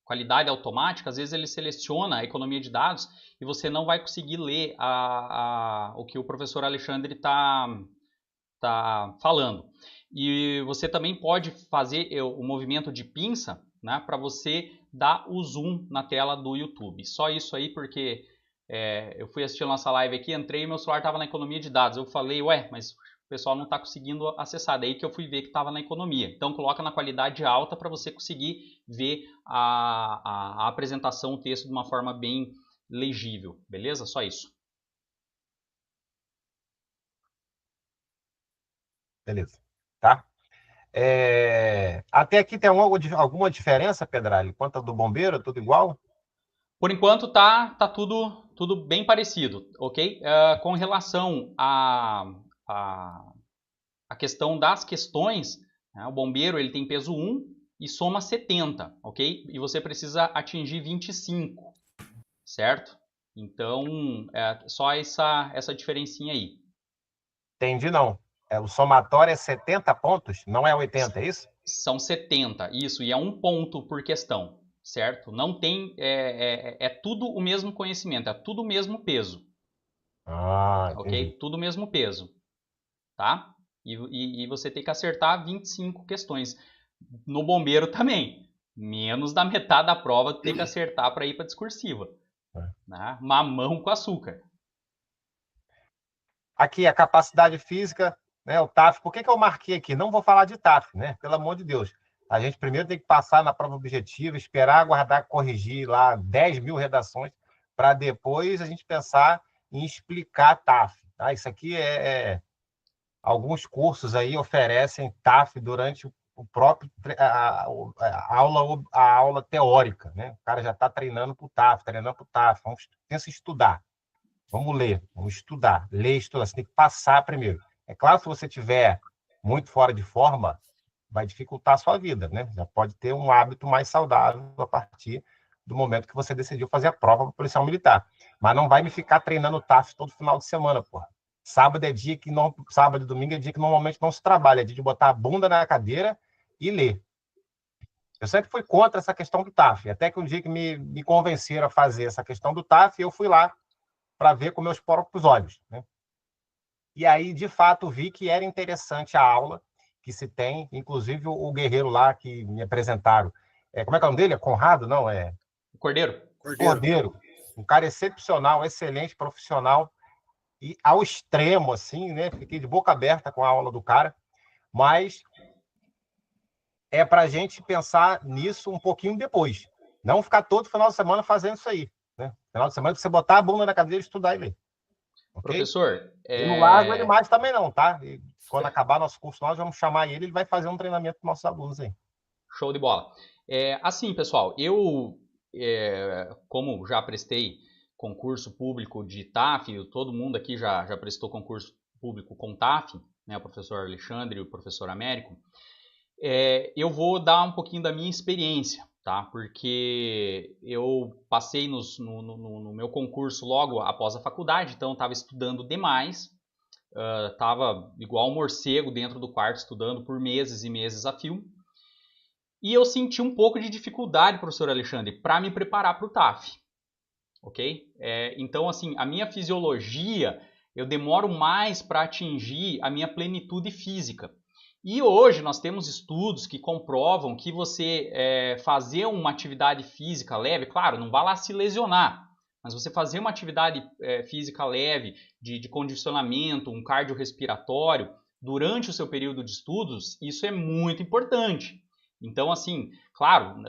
qualidade automática, às vezes ele seleciona a economia de dados e você não vai conseguir ler o que o professor Alexandre está falando. E você também pode fazer o movimento de pinça, né, para você dar o zoom na tela do YouTube. Só isso aí, porque eu fui assistir a nossa live aqui, entrei e meu celular estava na economia de dados. Eu falei, ué, mas o pessoal não está conseguindo acessar. Daí que eu fui ver que estava na economia. Então coloca na qualidade alta para você conseguir ver a apresentação, o texto de uma forma bem legível. Beleza? Só isso. Beleza. Tá? Até aqui tem alguma diferença, Pedralho? Quanto a do bombeiro, tudo igual? Por enquanto tá tudo bem parecido, ok? Com relação à questão das questões, né, o bombeiro ele tem peso 1 e soma 70, ok? E você precisa atingir 25, certo? Então, só essa diferencinha aí. Entendi, não. O somatório é 70 pontos, não é 80, é isso? São 70, isso, e é 1 ponto por questão, certo? Não tem, é tudo o mesmo conhecimento, é tudo o mesmo peso. Ok? Tudo o mesmo peso, tá? E você tem que acertar 25 questões. No bombeiro também. Menos da metade da prova tem que acertar para ir para discursiva. Né? Mamão com açúcar. Aqui, a capacidade física, né, o TAF. Por que eu marquei aqui? Não vou falar de TAF, né? Pelo amor de Deus. A gente primeiro tem que passar na prova objetiva, esperar, aguardar, corrigir lá 10 mil redações, para depois a gente pensar em explicar TAF. Tá? Isso aqui alguns cursos aí oferecem TAF durante o próprio a aula teórica, né? O cara já está treinando para o TAF, pensa em estudar. Vamos ler, vamos estudar. Ler, estudar. Você tem que passar primeiro. É claro, se você tiver muito fora de forma, vai dificultar a sua vida, né? Já pode ter um hábito mais saudável a partir do momento que você decidiu fazer a prova para policial militar. Mas não vai me ficar treinando TAF todo final de semana, porra. Sábado e domingo é dia que normalmente não se trabalha, é dia de botar a bunda na cadeira e ler. Eu sempre fui contra essa questão do TAF, até que um dia que me convenceram a fazer essa questão do TAF, eu fui lá para ver com meus próprios olhos, né? E aí, de fato, vi que era interessante a aula que se tem, inclusive o guerreiro lá que me apresentaram. Como é que é o nome dele? É Conrado? Não, é... Cordeiro. Cordeiro. Um cara excepcional, excelente, profissional, e ao extremo, assim, né? Fiquei de boca aberta com a aula do cara, mas é para a gente pensar nisso um pouquinho depois. Não ficar todo final de semana fazendo isso aí, né? Final de semana, você botar a bunda na cadeira e estudar e ler. Okay? Professor, E não largo ele mais também não, tá? E quando acabar nosso curso, nós vamos chamar ele vai fazer um treinamento com nossos alunos aí. Show de bola. Assim, pessoal, eu, como já prestei concurso público de TAF, todo mundo aqui já prestou concurso público com TAF, né, o professor Alexandre e o professor Américo, eu vou dar um pouquinho da minha experiência, tá? Porque eu passei no meu concurso logo após a faculdade, então eu estava estudando demais, estava igual um morcego dentro do quarto estudando por meses e meses a fio. E eu senti um pouco de dificuldade, professor Alexandre, para me preparar para o TAF, ok? Então, assim, a minha fisiologia, eu demoro mais para atingir a minha plenitude física. E hoje nós temos estudos que comprovam que você fazer uma atividade física leve, claro, não vá lá se lesionar, mas você fazer uma atividade física leve, de condicionamento, um cardiorrespiratório, durante o seu período de estudos, isso é muito importante. Então, assim, claro,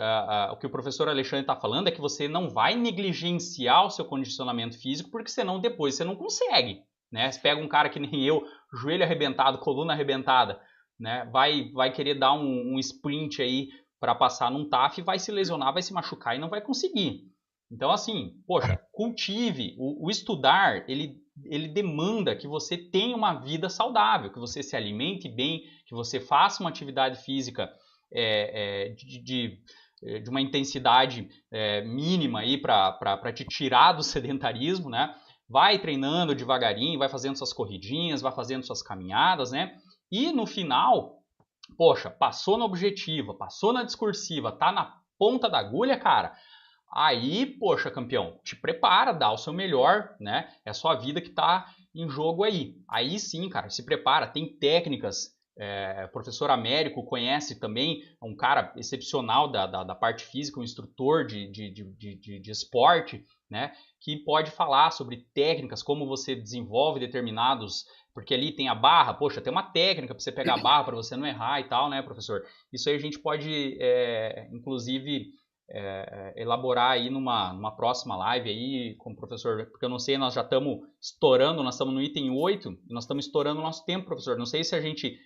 o que o professor Alexandre está falando é que você não vai negligenciar o seu condicionamento físico, porque senão depois você não consegue, né? Você pega um cara que nem eu, joelho arrebentado, coluna arrebentada, né? Vai querer dar um sprint aí para passar num TAF, vai se lesionar, vai se machucar e não vai conseguir. Então, assim, poxa, cultive. O estudar, ele demanda que você tenha uma vida saudável, que você se alimente bem, que você faça uma atividade física de uma intensidade mínima aí para te tirar do sedentarismo, né? Vai treinando devagarinho, vai fazendo suas corridinhas, vai fazendo suas caminhadas, né? E no final, poxa, passou na objetiva, passou na discursiva, tá na ponta da agulha, cara. Aí, poxa, campeão, te prepara, dá o seu melhor, né? É a sua vida que tá em jogo aí. Aí sim, cara, se prepara, tem técnicas. O professor Américo conhece também, um cara excepcional da parte física, um instrutor de esporte, né, que pode falar sobre técnicas, como você desenvolve determinados, porque ali tem a barra, poxa, tem uma técnica para você pegar a barra para você não errar e tal, né, professor? Isso aí a gente pode, inclusive, elaborar aí numa próxima live aí com o professor, porque eu não sei, nós já estamos estourando, nós estamos no item 8, e nós estamos estourando o nosso tempo, professor. Não sei se a gente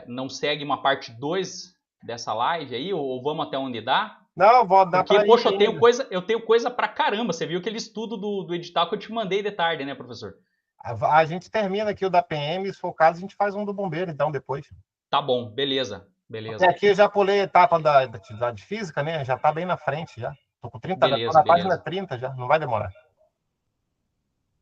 não segue uma parte 2 dessa live aí, ou vamos até onde dá? Não, vou dar porque, poxa, eu tenho coisa pra caramba. Você viu aquele estudo do edital que eu te mandei de tarde, né, professor? A gente termina aqui o da PM, se for o caso, a gente faz um do bombeiro, então, depois. Tá bom, beleza. Porque aqui eu já pulei a etapa da atividade física, né? Já tá bem na frente, já. Tô com 30, tô na página 30 já, não vai demorar.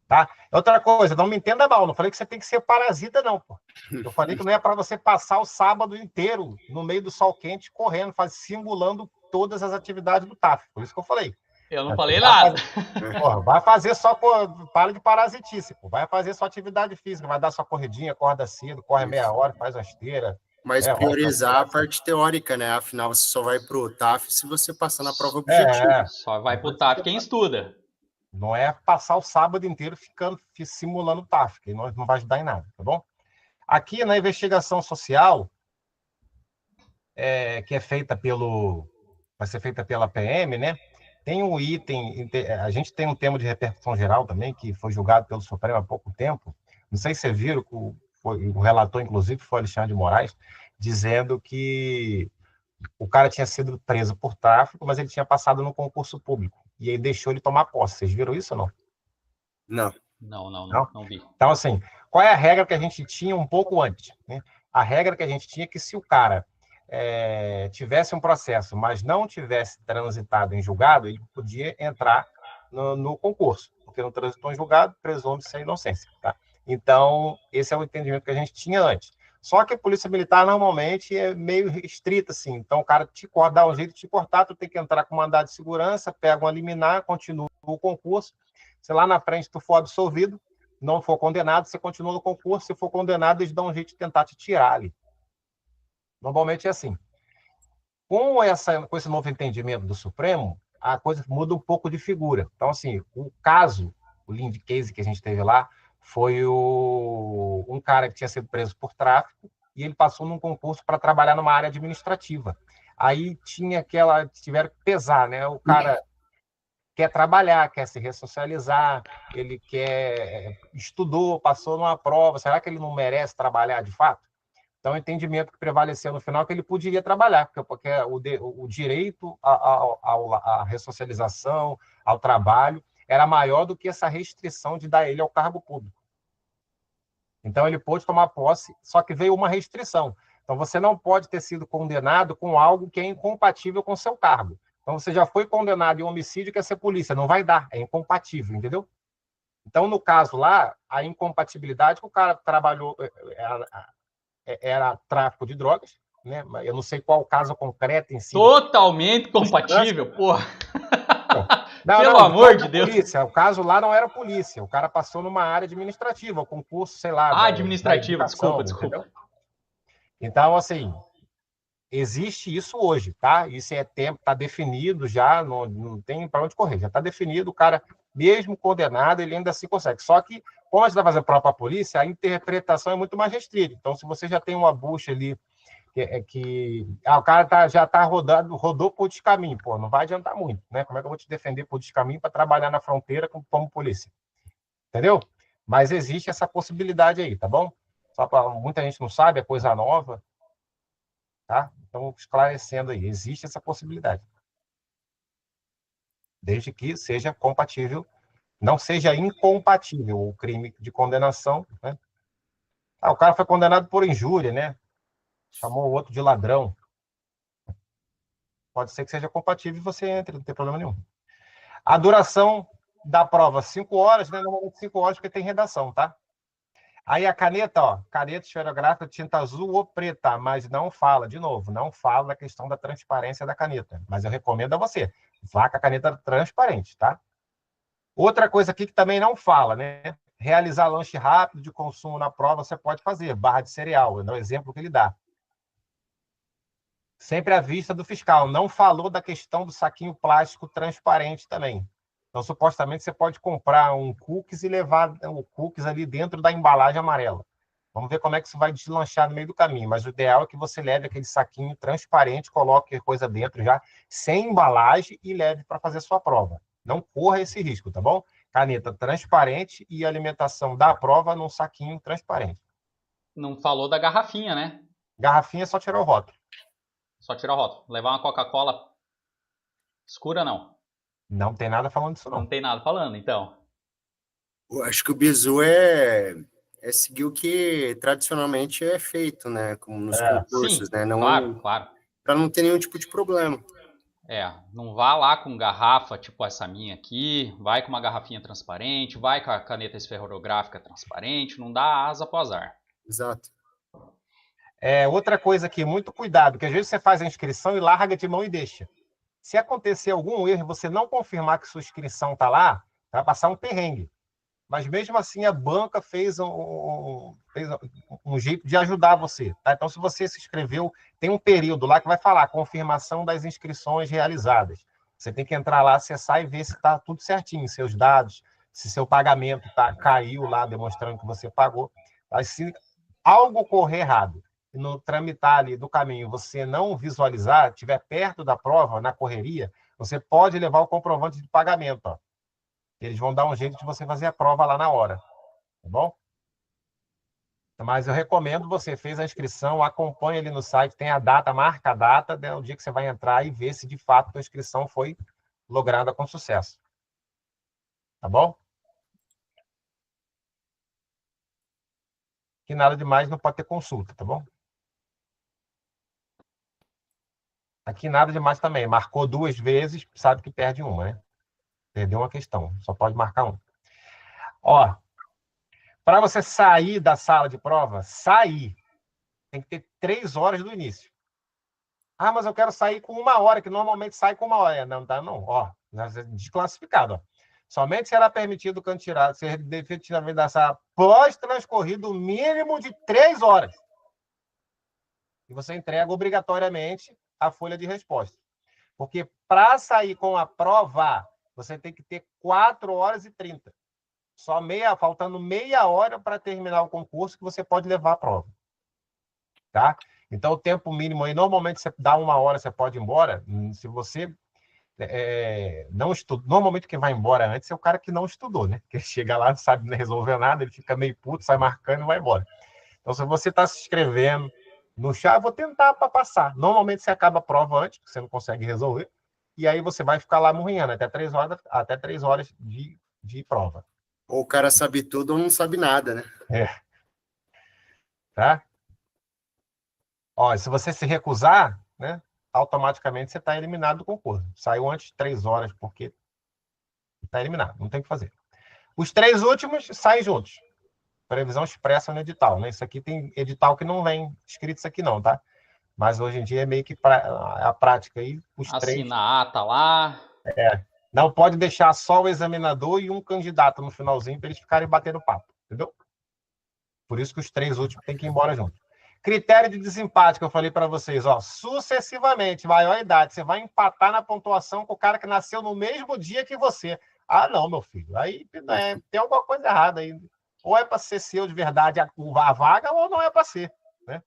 Tá? Outra coisa, não me entenda mal, não falei que você tem que ser parasita, não, pô. Eu falei que não é para você passar o sábado inteiro no meio do sol quente, correndo, simulando todas as atividades do TAF. Por isso que eu falei. Eu não falei nada. Porra, vai fazer só, para de parasitice, pô. Vai fazer só atividade física, vai dar sua corridinha, acorda cedo, corre meia hora, faz uma esteira. Mas priorizar a parte teórica, né? Afinal, você só vai pro TAF se você passar na prova objetiva. Só vai pro TAF quem estuda. Não é passar o sábado inteiro simulando o TAF, que não vai ajudar em nada, tá bom? Aqui na investigação social, que é feita vai ser feita pela PM, né? Tem um item, a gente tem um tema de repercussão geral também, que foi julgado pelo Supremo há pouco tempo. Não sei se vocês viram, o relator, inclusive, foi Alexandre de Moraes, dizendo que o cara tinha sido preso por tráfico, mas ele tinha passado no concurso público. E aí deixou ele tomar posse. Vocês viram isso ou não? Não vi. Então, assim, qual é a regra que a gente tinha um pouco antes, né? A regra que a gente tinha é que se o cara tivesse um processo, mas não tivesse transitado em julgado, ele podia entrar no concurso, porque não transitou em julgado, presume-se a inocência, tá? Então, esse é o entendimento que a gente tinha antes. Só que a polícia militar normalmente é meio restrita, assim. Então, o cara dá um jeito de te cortar, tu tem que entrar com mandado de segurança, pega um liminar, continua o concurso. Se lá na frente tu for absolvido, não for condenado, você continua no concurso. Se for condenado, eles dão um jeito de tentar te tirar ali. Normalmente é assim. Com esse novo entendimento do Supremo, a coisa muda um pouco de figura. Então, assim, o caso, o Lind Case que a gente teve lá, foi um cara que tinha sido preso por tráfico e ele passou num concurso para trabalhar numa área administrativa. Aí tiveram que pesar, né? O cara quer trabalhar, quer se ressocializar, ele estudou, passou numa prova, será que ele não merece trabalhar de fato? Então, o entendimento que prevaleceu no final é que ele poderia trabalhar, porque o direito à ressocialização, ao trabalho, era maior do que essa restrição de dar ele ao cargo público. Então, ele pôde tomar posse, só que veio uma restrição. Então, você não pode ter sido condenado com algo que é incompatível com o seu cargo. Então, você já foi condenado em homicídio, quer ser polícia. Não vai dar, é incompatível, entendeu? Então, no caso lá, a incompatibilidade que o cara trabalhou era tráfico de drogas, né? Eu não sei qual o caso concreto em si. Totalmente compatível, porra. Pelo amor de Deus. Polícia. O caso lá não era polícia. O cara passou numa área administrativa, o concurso, sei lá. Administrativo, desculpa. Entendeu? Então, assim, existe isso hoje, tá? Isso é tempo, está definido já, não tem para onde correr, já está definido. O cara, mesmo condenado, ele ainda se consegue. Só que, como a gente está fazendo prova para a polícia, a interpretação é muito mais restrita. Então, se você já tem uma bucha ali, o cara já está rodou por descaminho, pô, não vai adiantar muito, né? Como é que eu vou te defender por descaminho para trabalhar na fronteira como polícia? Entendeu? Mas existe essa possibilidade aí, tá bom? Só para muita gente não sabe, é coisa nova, tá? Então, esclarecendo aí, existe essa possibilidade. Desde que seja compatível, não seja incompatível o crime de condenação, né? O cara foi condenado por injúria, né? Chamou o outro de ladrão. Pode ser que seja compatível e você entre, não tem problema nenhum. A duração da prova, 5 horas, né? Normalmente 5 horas, porque tem redação, tá? Aí a caneta, ó, caneta esferográfica, tinta azul ou preta, mas não fala, de novo, não fala da questão da transparência da caneta. Mas eu recomendo a você, vá com a caneta transparente, tá? Outra coisa aqui que também não fala, né? Realizar lanche rápido de consumo na prova, você pode fazer, barra de cereal, é o exemplo que ele dá. Sempre à vista do fiscal. Não falou da questão do saquinho plástico transparente também. Então, supostamente, você pode comprar um cookies e levar o cookies ali dentro da embalagem amarela. Vamos ver como é que isso vai deslanchar no meio do caminho. Mas o ideal é que você leve aquele saquinho transparente, coloque coisa dentro já, sem embalagem, e leve para fazer sua prova. Não corra esse risco, tá bom? Caneta transparente e alimentação da prova num saquinho transparente. Não falou da garrafinha, né? Garrafinha é só tirar o rótulo. Só tirar o rótulo. Levar uma Coca-Cola escura, não. Não tem nada falando disso, não. Não tem nada falando, então. Eu acho que o bizu é seguir o que tradicionalmente é feito, né? Como nos concursos, sim, né? Não, claro. Para não ter nenhum tipo de problema. Não vá lá com garrafa, tipo essa minha aqui, vai com uma garrafinha transparente, vai com a caneta esferográfica transparente, não dá asa pro azar. Exato. Outra coisa aqui, muito cuidado, que às vezes você faz a inscrição e larga de mão e deixa. Se acontecer algum erro e você não confirmar que sua inscrição está lá, vai passar um perrengue. Mas mesmo assim, a banca fez um jeito de ajudar você. Tá? Então, se você se inscreveu, tem um período lá que vai falar confirmação das inscrições realizadas. Você tem que entrar lá, acessar e ver se está tudo certinho, seus dados, se seu pagamento caiu lá, demonstrando que você pagou. Mas se algo correr errado, e no tramitar ali do caminho você não visualizar, estiver perto da prova, na correria, você pode levar o comprovante de pagamento, ó. Eles vão dar um jeito de você fazer a prova lá na hora, tá bom? Mas eu recomendo você, fez a inscrição, acompanhe ali no site, tem a data, marca a data, né, o dia que você vai entrar e ver se de fato a inscrição foi lograda com sucesso. Tá bom? Que nada demais, não pode ter consulta, tá bom? Aqui nada demais também. Marcou 2 vezes, sabe que perde uma, né? Perdeu uma questão, só pode marcar um. Ó, para você sair da sala de prova, tem que ter 3 horas do início. Ah, mas eu quero sair com 1 hora, que normalmente sai com 1 hora. Não, tá, não. Ó, desclassificado, ó. Somente será permitido ser definitivamente da sala pós-transcorrido o mínimo de 3 horas. E você entrega obrigatoriamente a folha de resposta. Porque para sair com a prova, você tem que ter 4 horas e 30. Faltando meia hora para terminar o concurso que você pode levar a prova. Tá? Então, o tempo mínimo aí, normalmente você dá 1 hora, você pode ir embora. Se você não estuda, normalmente quem vai embora antes é o cara que não estudou, né? Que chega lá, não sabe resolver nada, ele fica meio puto, sai marcando e vai embora. Então, se você está se inscrevendo no chá, eu vou tentar para passar. Normalmente você acaba a prova antes, porque você não consegue resolver, e aí você vai ficar lá morrendo até 3 horas de prova. Ou o cara sabe tudo ou não sabe nada, né? Tá? Ó, se você se recusar, né, automaticamente você está eliminado do concurso. Saiu antes de 3 horas, porque está eliminado, não tem o que fazer. Os 3 últimos saem juntos. Previsão expressa no edital, né? Isso aqui tem edital que não vem escrito isso aqui não, tá? Mas hoje em dia é meio que a prática aí, os 3. Assina a ata lá. Não pode deixar só o examinador e um candidato no finalzinho para eles ficarem batendo papo, entendeu? Por isso que os 3 últimos têm que ir embora junto. Critério de desempate que eu falei para vocês, ó, sucessivamente, maior idade, você vai empatar na pontuação com o cara que nasceu no mesmo dia que você. Ah, não, meu filho, aí tem alguma coisa errada aí. Ou é para ser seu de verdade a vaga, ou não é para ser, né?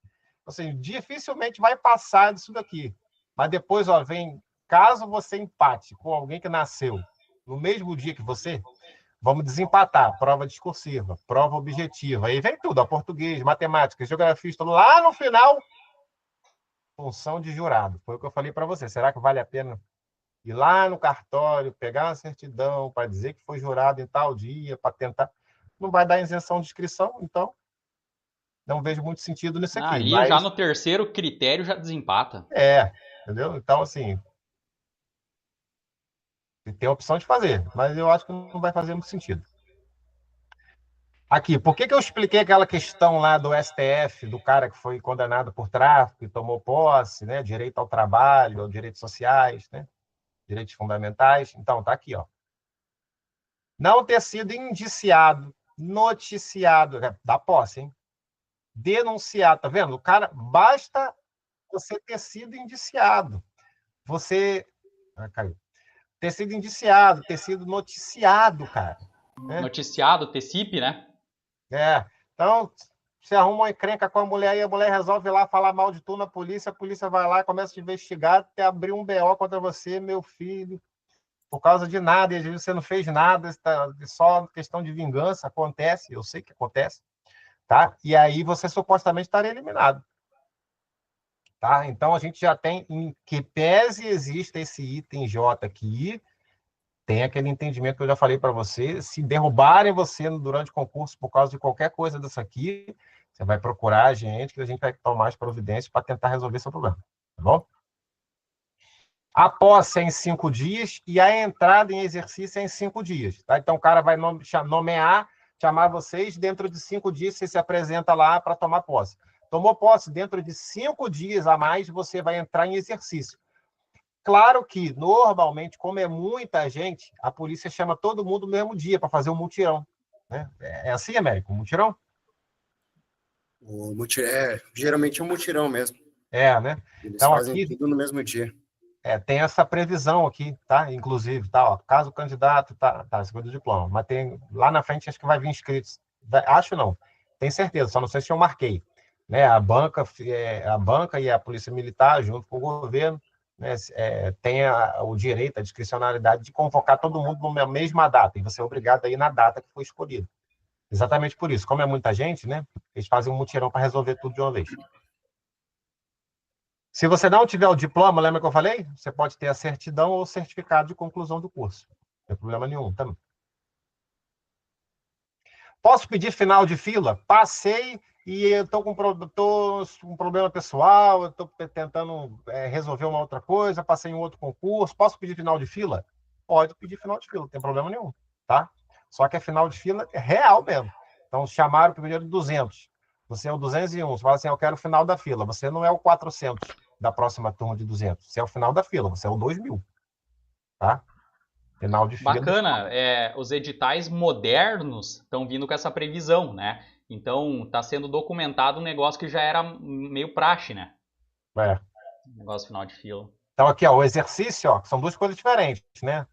Assim, dificilmente vai passar disso daqui. Mas depois, ó, vem, caso você empate com alguém que nasceu no mesmo dia que você, vamos desempatar, prova discursiva, prova objetiva, aí vem tudo, ó, português, matemática, geografia, tudo lá no final, função de jurado. Foi o que eu falei para você. Será que vale a pena ir lá no cartório, pegar uma certidão para dizer que foi jurado em tal dia, para tentar... Não vai dar isenção de inscrição, então não vejo muito sentido nisso aqui. Aí já Mas, no terceiro critério já desempata. entendeu? Então, assim, tem a opção de fazer, mas eu acho que não vai fazer muito sentido. Aqui, por que eu expliquei aquela questão lá do STF, do cara que foi condenado por tráfico e tomou posse, né? Direito ao trabalho, direitos sociais, né? Direitos fundamentais. Então, tá aqui, ó. Não ter sido indiciado, noticiado, da posse, hein? Denunciado, tá vendo? O cara, basta você ter sido indiciado. Você... caiu. Ter sido indiciado, ter sido noticiado, cara. Né? Noticiado, TCIP, né? Então, você arruma uma encrenca com a mulher e a mulher resolve ir lá falar mal de tu na polícia, a polícia vai lá e começa a te investigar, até abrir um BO contra você, meu filho, por causa de nada, e às vezes você não fez nada, só questão de vingança, acontece, eu sei que acontece, tá? E aí você supostamente estaria eliminado. Tá? Então, a gente já tem, em que pese exista esse item J aqui, tem aquele entendimento que eu já falei para você, se derrubarem você durante o concurso por causa de qualquer coisa dessa aqui, você vai procurar a gente, que a gente vai tomar as providências para tentar resolver seu problema, tá bom? A posse é em 5 dias e a entrada em exercício é em 5 dias, tá? Então, o cara vai nomear, chamar vocês, dentro de 5 dias você se apresenta lá para tomar posse. Tomou posse, dentro de 5 dias a mais, você vai entrar em exercício. Claro que, normalmente, como é muita gente, a polícia chama todo mundo no mesmo dia para fazer um mutirão. Né? É assim, Américo? Um mutirão? Geralmente é um mutirão mesmo. Né? Eles Então, fazem aqui tudo no mesmo dia. tem essa previsão aqui, tá? Inclusive, tá? Ó, caso o candidato... Tá, segundo diploma. Mas tem lá na frente, acho que vai vir inscritos. Acho não. Tenho certeza, só não sei se eu marquei. Né? A banca e a polícia militar, junto com o governo, né, tem o direito, a discricionalidade de convocar todo mundo na mesma data, e você é obrigado a ir na data que foi escolhida. Exatamente por isso. Como é muita gente, né, eles fazem um mutirão para resolver tudo de uma vez. Se você não tiver o diploma, lembra que eu falei? Você pode ter a certidão ou certificado de conclusão do curso. Não tem problema nenhum também. Posso pedir final de fila? Passei e eu estou com um problema pessoal, eu estou tentando resolver uma outra coisa, passei em um outro concurso, posso pedir final de fila? Pode pedir final de fila, não tem problema nenhum, tá? Só que é final de fila real mesmo. Então, chamaram primeiro 200, você é o 201, você fala assim, eu quero o final da fila, você não é o 400 da próxima turma de 200, você é o final da fila, você é o 2000, tá? Final de fila. Bacana, os editais modernos estão vindo com essa previsão, né? Então, está sendo documentado um negócio que já era meio praxe, né? É. Negócio final de fila. Então, aqui, ó, o exercício, ó, são duas coisas diferentes, né?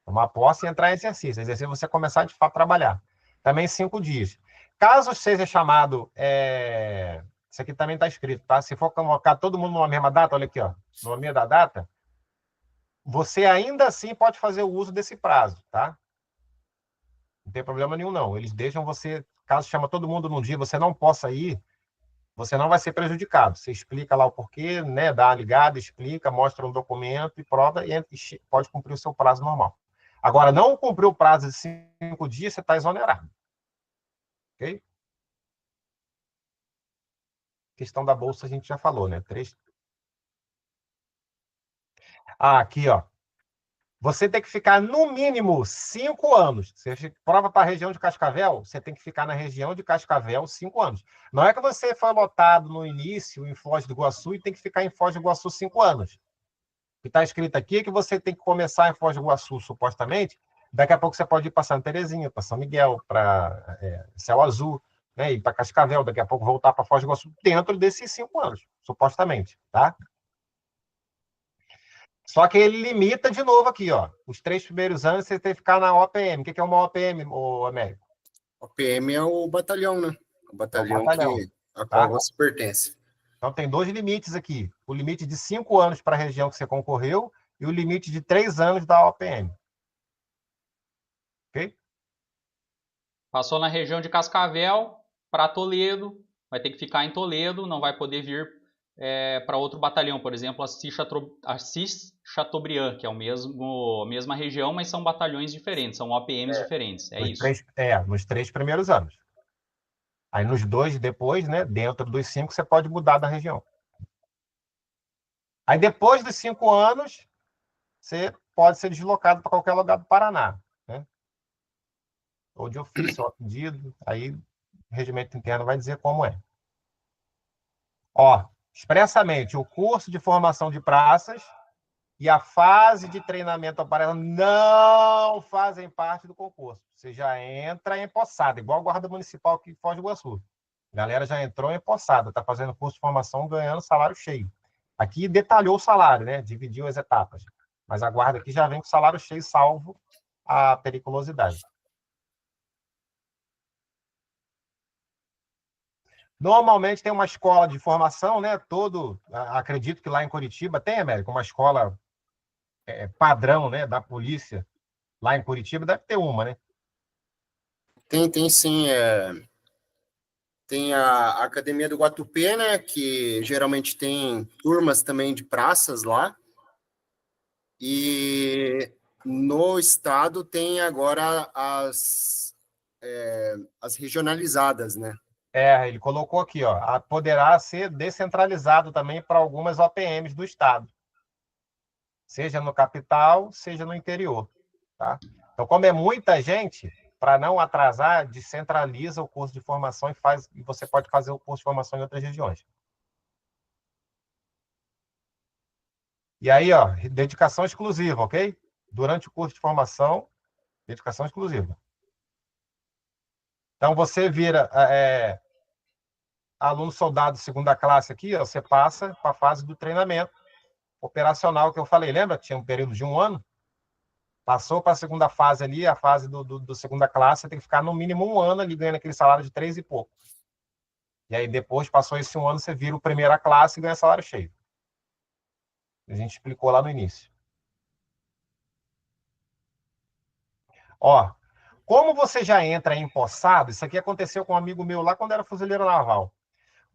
Tomar posse e entrar em exercício. Exercício é você começar, de fato, a trabalhar. Também 5 dias. Caso seja chamado... Isso aqui também está escrito, tá? Se for convocar todo mundo numa mesma data, olha aqui, ó, no meio da data, você ainda assim pode fazer o uso desse prazo, tá? Não tem problema nenhum, não. Eles deixam você, caso chama todo mundo num dia, você não possa ir, você não vai ser prejudicado. Você explica lá o porquê, né? Dá uma ligada, explica, mostra um documento e prova e pode cumprir o seu prazo normal. Agora, não cumpriu o prazo de 5 dias, você está exonerado. Ok? Questão da bolsa a gente já falou, né? Aqui, ó. Você tem que ficar, no mínimo, 5 anos. Você prova para a região de Cascavel, você tem que ficar na região de Cascavel 5 anos. Não é que você foi lotado no início em Foz do Iguaçu e tem que ficar em Foz do Iguaçu 5 anos. O que está escrito aqui é que você tem que começar em Foz do Iguaçu, supostamente, daqui a pouco você pode ir para Santa Terezinha, para São Miguel, para Céu Azul, né, ir para Cascavel, daqui a pouco voltar para Foz do Iguaçu, dentro desses 5 anos, supostamente, tá? Só que ele limita de novo aqui, ó. Os 3 primeiros anos você tem que ficar na OPM. O que é uma OPM, Américo? OPM é o batalhão, né? O batalhão, batalhão, a qual tá? você pertence. Então tem 2 limites aqui. O limite de 5 anos para a região que você concorreu e o limite de 3 anos da OPM. Ok? Passou na região de Cascavel para Toledo, vai ter que ficar em Toledo, não vai poder vir para outro batalhão, por exemplo, Assis Chateaubriand, que é a mesma região, mas são batalhões diferentes, são OPMs diferentes, é isso. Nos 3 primeiros anos. Aí nos 2 depois, né, dentro dos 5, você pode mudar da região. Aí depois dos 5 anos, você pode ser deslocado para qualquer lugar do Paraná, né? Ou de ofício, ou a pedido, aí o regimento interno vai dizer como é. Ó, expressamente, o curso de formação de praças e a fase de treinamento operacional não fazem parte do concurso. Você já entra empossado, igual a Guarda Municipal aqui de Foz do Iguaçu. A galera já entrou empossada, está fazendo curso de formação ganhando salário cheio. Aqui detalhou o salário, né? Dividiu as etapas. Mas a guarda aqui já vem com salário cheio, salvo a periculosidade. Normalmente tem uma escola de formação, né? Acredito que lá em Curitiba tem, América, uma escola padrão, né, da polícia. Lá em Curitiba deve ter uma, né? Tem sim. Tem a Academia do Guatupê, né? Que geralmente tem turmas também de praças lá. E no estado tem agora as regionalizadas, né? Ele colocou aqui, ó, poderá ser descentralizado também para algumas OPMs do estado. Seja no capital, seja no interior, tá? Então, como é muita gente, para não atrasar, descentraliza o curso de formação e você pode fazer o curso de formação em outras regiões. E aí, ó, dedicação exclusiva, ok? Durante o curso de formação, dedicação exclusiva. Então, você vira aluno soldado segunda classe aqui, ó, você passa para a fase do treinamento operacional que eu falei. Lembra? Tinha um período de 1 ano. Passou para a segunda fase ali, a fase do segunda classe, você tem que ficar no mínimo 1 ano ali ganhando aquele salário de 3 e pouco. E aí depois, passou esse 1 ano, você vira o primeira classe e ganha salário cheio. A gente explicou lá no início. Ó, como você já entra empossado, isso aqui aconteceu com um amigo meu lá quando era fuzileiro naval.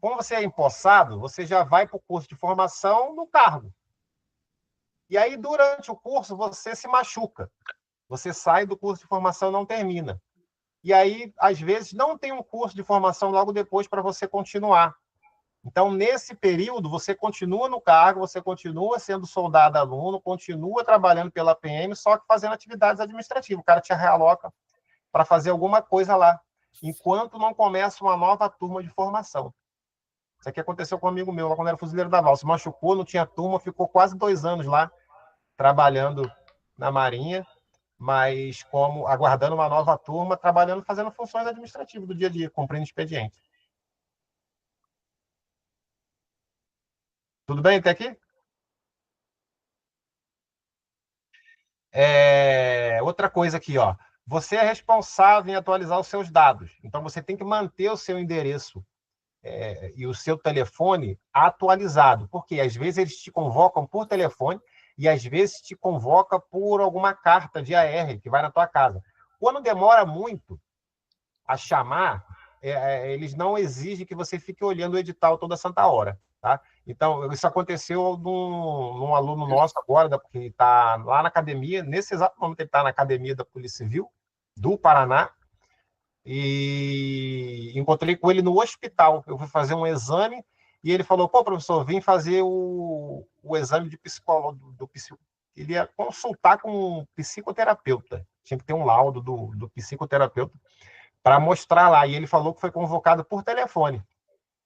Como você é empossado, você já vai para o curso de formação no cargo. E aí, durante o curso, você se machuca. Você sai do curso de formação e não termina. E aí, às vezes, não tem um curso de formação logo depois para você continuar. Então, nesse período, você continua no cargo, você continua sendo soldado aluno, continua trabalhando pela PM, só que fazendo atividades administrativas. O cara te realoca para fazer alguma coisa lá, enquanto não começa uma nova turma de formação. Isso aqui aconteceu com um amigo meu, lá quando era fuzileiro naval. Se machucou, não tinha turma, ficou quase 2 anos lá, trabalhando na Marinha, mas como aguardando uma nova turma, trabalhando, fazendo funções administrativas do dia a dia, cumprindo expediente. Tudo bem até aqui? Outra coisa aqui, ó. Você é responsável em atualizar os seus dados. Então, você tem que manter o seu endereço e o seu telefone atualizado. Porque, às vezes, eles te convocam por telefone e, às vezes, te convoca por alguma carta de AR que vai na tua casa. Quando demora muito a chamar, eles não exigem que você fique olhando o edital toda santa hora. Tá? Então, isso aconteceu num aluno nosso agora, que está lá na academia, nesse exato momento ele está na academia da Polícia Civil do Paraná, e encontrei com ele no hospital. Eu fui fazer um exame e ele falou: pô, professor, vim fazer o exame de psicólogo, ele ia consultar com um psicoterapeuta, tinha que ter um laudo do psicoterapeuta para mostrar lá, e ele falou que foi convocado por telefone.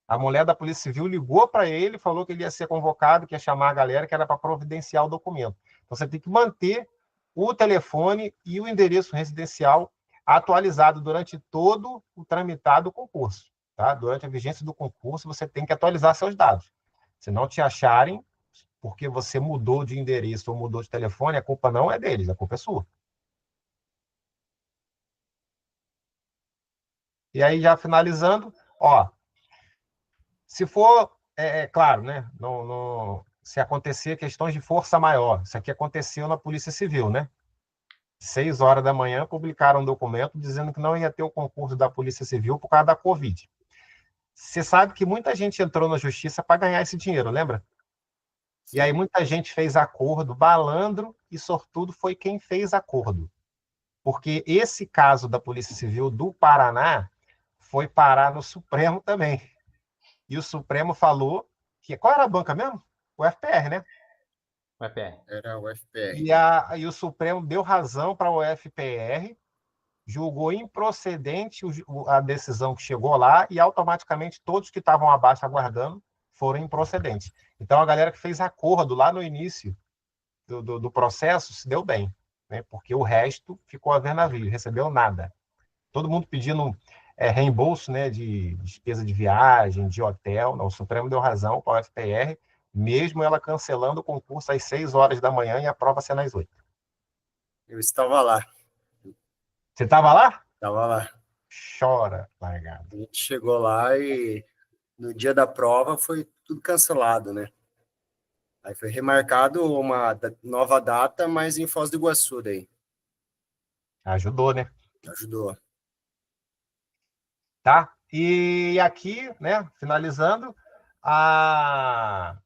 A mulher da Polícia Civil ligou para ele, falou que ele ia ser convocado, que ia chamar a galera, que era para providenciar o documento. Então, você tem que manter o telefone e o endereço residencial atualizado durante todo o tramitado do concurso. Tá? Durante a vigência do concurso, você tem que atualizar seus dados. Se não te acharem, porque você mudou de endereço ou mudou de telefone, a culpa não é deles, a culpa é sua. E aí, já finalizando, ó, se for, claro, né? Se acontecer questões de força maior, isso aqui aconteceu na Polícia Civil, né? 6 horas da manhã, publicaram um documento dizendo que não ia ter o concurso da Polícia Civil por causa da Covid. Você sabe que muita gente entrou na justiça para ganhar esse dinheiro, lembra? E aí muita gente fez acordo, balandro e sortudo foi quem fez acordo. Porque esse caso da Polícia Civil do Paraná foi parar no Supremo também. E o Supremo falou que... Qual era a banca mesmo? O FPR, né? O FPR. Era o FPR. E o Supremo deu razão para o FPR, julgou improcedente a decisão que chegou lá e automaticamente todos que estavam abaixo aguardando foram improcedentes. Então, a galera que fez acordo lá no início do processo se deu bem, né? Porque o resto ficou a ver navio, recebeu nada. Todo mundo pedindo reembolso, né, de despesa de viagem, de hotel. Não, o Supremo deu razão para o FPR, mesmo ela cancelando o concurso às 6 horas da manhã e a prova sendo às 8. Eu estava lá. Você estava lá? Estava lá. Chora, largado. A gente chegou lá e no dia da prova foi tudo cancelado, né? Aí foi remarcado uma nova data, mas em Foz do Iguaçu daí. Ajudou, né? Ajudou. Tá? E aqui, né, finalizando, a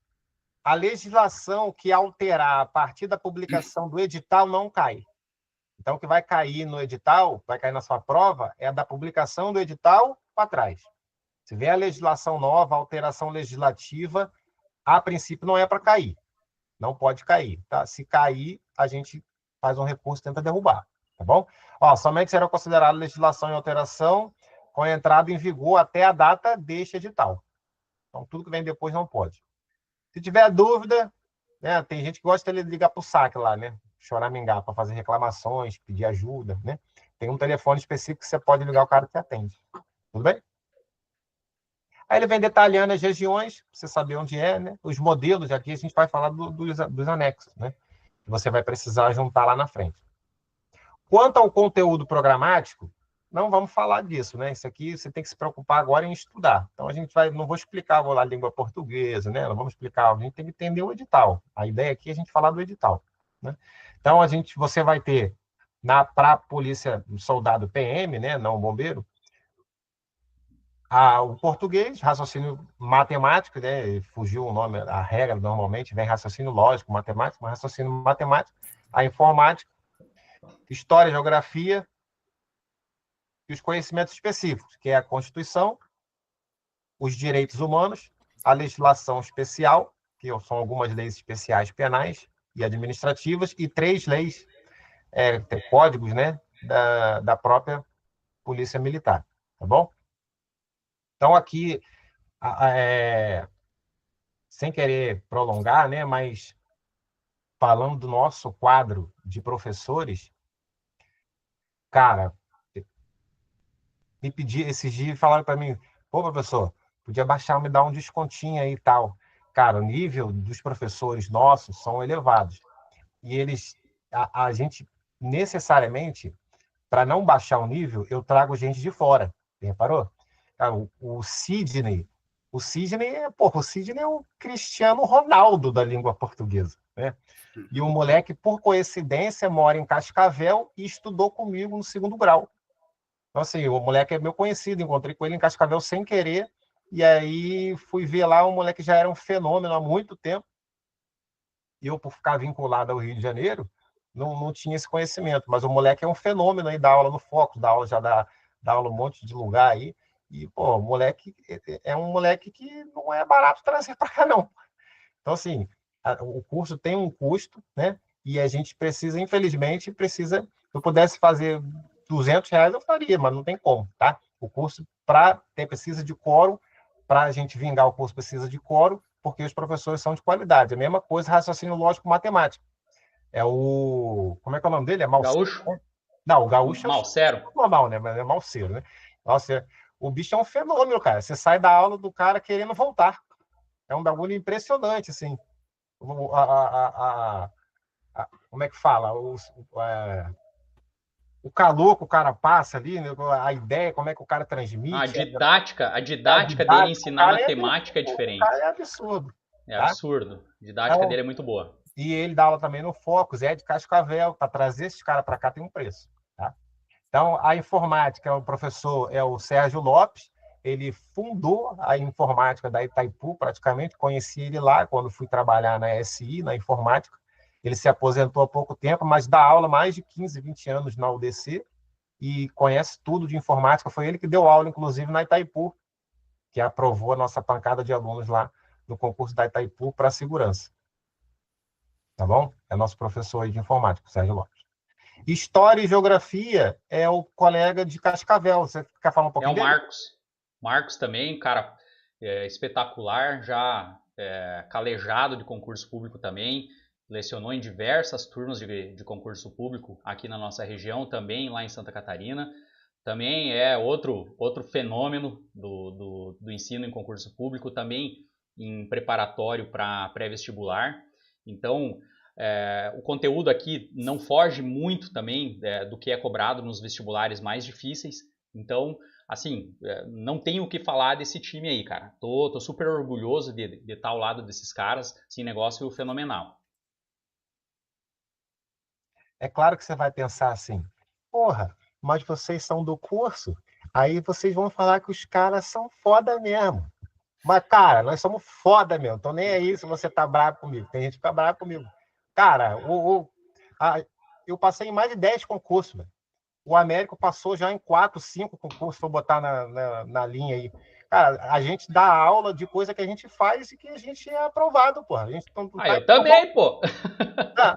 legislação que alterar a partir da publicação do edital não cai. Então, o que vai cair no edital, vai cair na sua prova, é a da publicação do edital para trás. Se vier a legislação nova, alteração legislativa, a princípio não é para cair. Não pode cair. Tá? Se cair, a gente faz um recurso e tenta derrubar. Tá bom? Ó, somente será considerada legislação em alteração com a entrada em vigor até a data deste edital. Então, tudo que vem depois não pode. Se tiver dúvida, né, tem gente que gosta de ligar para o saque lá, né? Choramingar, para fazer reclamações, pedir ajuda, né? Tem um telefone específico que você pode ligar, o cara que atende. Tudo bem? Aí ele vem detalhando as regiões, para você saber onde é, né? Os modelos, aqui a gente vai falar dos anexos, né? Que você vai precisar juntar lá na frente. Quanto ao conteúdo programático, não vamos falar disso, né? Isso aqui você tem que se preocupar agora em estudar. Então, não vou explicar a língua portuguesa, né? Não vamos explicar, a gente tem que entender o edital. A ideia aqui é a gente falar do edital, né? Então, você vai ter, para a polícia, soldado PM, né? Não bombeiro, o português, raciocínio matemático, né? Fugiu o nome, a regra normalmente vem raciocínio lógico, matemático, mas raciocínio matemático, a informática, história, geografia e os conhecimentos específicos, que é a Constituição, os direitos humanos, a legislação especial, que são algumas leis especiais penais e administrativas, e 3 leis, códigos, né, da própria Polícia Militar, tá bom? Então, aqui, sem querer prolongar, né, mas falando do nosso quadro de professores, cara, me pedi esses dias, falaram para mim: pô, professor, podia baixar, me dar um descontinho aí e tal. Cara, o nível dos professores nossos são elevados. E eles a gente, necessariamente, para não baixar o nível, eu trago gente de fora. Reparou? O Sidney. O Sidney é o Cristiano Ronaldo da língua portuguesa, né? E o moleque, por coincidência, mora em Cascavel e estudou comigo no 2º grau. Então, assim, o moleque é meu conhecido, encontrei com ele em Cascavel sem querer, e aí fui ver lá, o moleque já era um fenômeno há muito tempo, e eu, por ficar vinculado ao Rio de Janeiro, não tinha esse conhecimento, mas o moleque é um fenômeno aí, dá aula no Focus, dá aula em um monte de lugar aí, e, pô, o moleque é um moleque que não é barato trazer para cá, não. Então, assim, o curso tem um custo, né? E a gente precisa, infelizmente, se eu pudesse fazer R$ 200, eu faria, mas não tem como, tá? O curso, precisa de quórum, para a gente vingar o curso precisa de quórum, porque os professores são de qualidade. A mesma coisa, raciocínio lógico matemático. Como é que é o nome dele? É Malcero? Gaúcho? Não, o Gaúcho Malcero. É normal, né? Mas é Malcero, né? Nossa, o bicho é um fenômeno, cara. Você sai da aula do cara querendo voltar. É um bagulho impressionante, assim. Como é que fala? O calor que o cara passa ali, né? A ideia, como é que o cara transmite. A didática dele ensinar matemática é O diferente. cara é absurdo. É absurdo. A didática dele é muito boa. E ele dá aula também no Focus, é de Cascavel. Para trazer esses caras para cá tem um preço. Tá? Então, a informática, o professor é o Sérgio Lopes. Ele fundou a informática da Itaipu, praticamente. Conheci ele lá quando fui trabalhar na SI, na informática. Ele se aposentou há pouco tempo, mas dá aula há mais de 15, 20 anos na UDC e conhece tudo de informática. Foi ele que deu aula, inclusive, na Itaipu, que aprovou a nossa pancada de alunos lá no concurso da Itaipu para segurança. Tá bom? É nosso professor aí de informática, Sérgio Lopes. História e geografia é o colega de Cascavel. Você quer falar um pouquinho dele? É o Marcos. Marcos também, cara, espetacular, já calejado de concurso público também. Lecionou em diversas turmas de concurso público aqui na nossa região, também lá em Santa Catarina. Também é outro fenômeno do ensino em concurso público, também em preparatório para pré-vestibular. Então, o conteúdo aqui não foge muito também do que é cobrado nos vestibulares mais difíceis. Então, assim, não tenho o que falar desse time aí, cara. Tô super orgulhoso de estar ao lado desses caras. Esse negócio fenomenal. É claro que você vai pensar assim, porra, mas vocês são do curso, aí vocês vão falar que os caras são foda mesmo. Mas, cara, nós somos foda mesmo. Tô nem aí se você tá bravo comigo. Tem gente que fica bravo comigo. Cara, eu passei em mais de 10 concursos, velho. O Américo passou já em 4, 5 concursos, vou botar na linha aí. Cara, a gente dá aula de coisa que a gente faz e que a gente é aprovado, porra. A gente eu também, pô.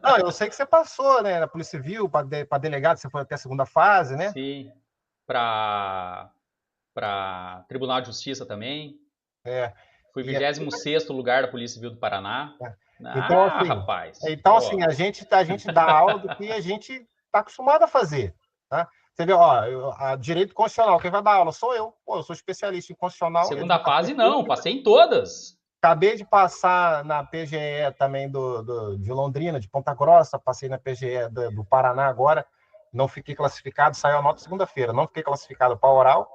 Não, eu sei que você passou, né? Na Polícia Civil, para delegado, você foi até a 2ª fase, né? Sim. Para Tribunal de Justiça também. Fui 26º lugar da Polícia Civil do Paraná. Então, assim, rapaz. Assim, a gente dá aula do que a gente está acostumado a fazer. Tá? Você vê, direito constitucional, quem vai dar aula sou eu. Pô, eu sou especialista em constitucional. 2ª fase, não, passei em todas. Acabei de passar na PGE também de Londrina, de Ponta Grossa, passei na PGE do Paraná agora. Não fiquei classificado, saiu a nota segunda-feira. Não fiquei classificado para oral,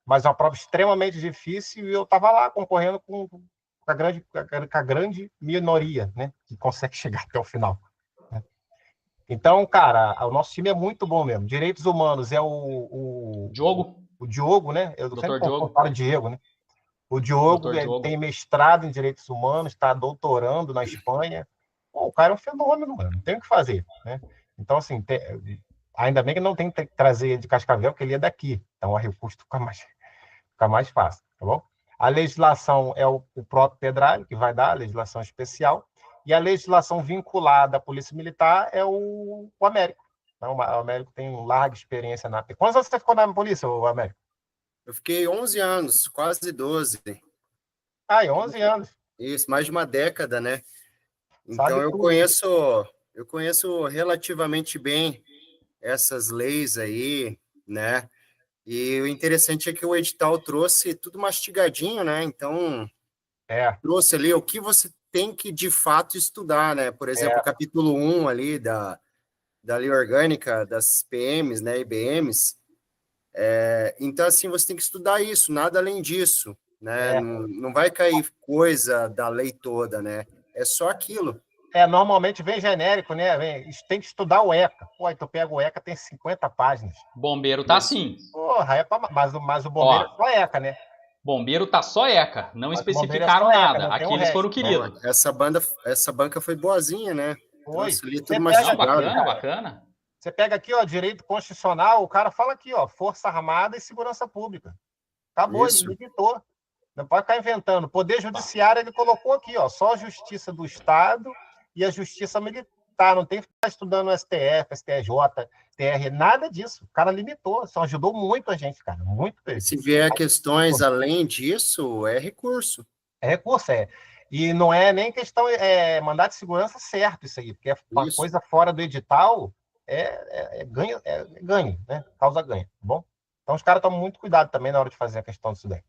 mas é uma prova extremamente difícil e eu estava lá concorrendo com a grande minoria, né, que consegue chegar até o final. Né? Então, cara, o nosso time é muito bom mesmo. Direitos humanos é o Diogo. O Diogo, né? Eu sempre Diogo. falo Diego, né? O Diogo tem mestrado em Direitos Humanos, está doutorando na Espanha. Pô, o cara é um fenômeno, mano. Não tem o que fazer, né? Então, assim, ainda bem que não tem que trazer de Cascavel, porque ele é daqui. Então, o custo fica mais fácil, tá bom? A legislação é o próprio Pedralho, que vai dar a legislação especial, e a legislação vinculada à Polícia Militar é o Américo. Então, o Américo tem larga experiência na... Quantos anos você ficou na polícia, Américo? Eu fiquei 11 anos, quase 12. 11 anos. Isso, mais de uma década, né? Então, eu conheço relativamente bem essas leis aí, né? E o interessante é que o edital trouxe tudo mastigadinho, né? Então, trouxe ali o que você tem que, de fato, estudar, né? Por exemplo, o capítulo 1 ali da lei orgânica das PMs, né, IBMs. Então, assim, você tem que estudar isso, nada além disso, né? Não vai cair coisa da lei toda, né? É só aquilo. Normalmente vem genérico, né? Tem que estudar o ECA. Pô, aí tu pega o ECA, tem 50 páginas. Bombeiro tá assim. Porra, mas o bombeiro é só ECA, né? Bombeiro tá só ECA, não Mas especificaram bombeiro é só nada. ECA, não tem Aqui o eles resto. foram queridos. Essa banca foi boazinha, né? Foi. Trouxe ali Você tudo pega Não, mastigado. bacana, bacana. Você pega aqui, ó, direito constitucional, o cara fala aqui, ó, Força Armada e Segurança Pública. Acabou, Isso. ele limitou. Não pode ficar inventando. Poder Judiciário, ele colocou aqui, ó, só a Justiça do Estado e a Justiça Militar. Não tem que ficar estudando o STF, STJ, TR, nada disso. O cara limitou, só ajudou muito a gente, cara. Muito. Se vier questões além disso, é recurso. É recurso, é. E não é nem questão, mandado de segurança certo isso aí, porque uma coisa fora do edital ganho, né? Causa ganho, tá bom? Então os caras tomam muito cuidado também na hora de fazer a questão disso daí.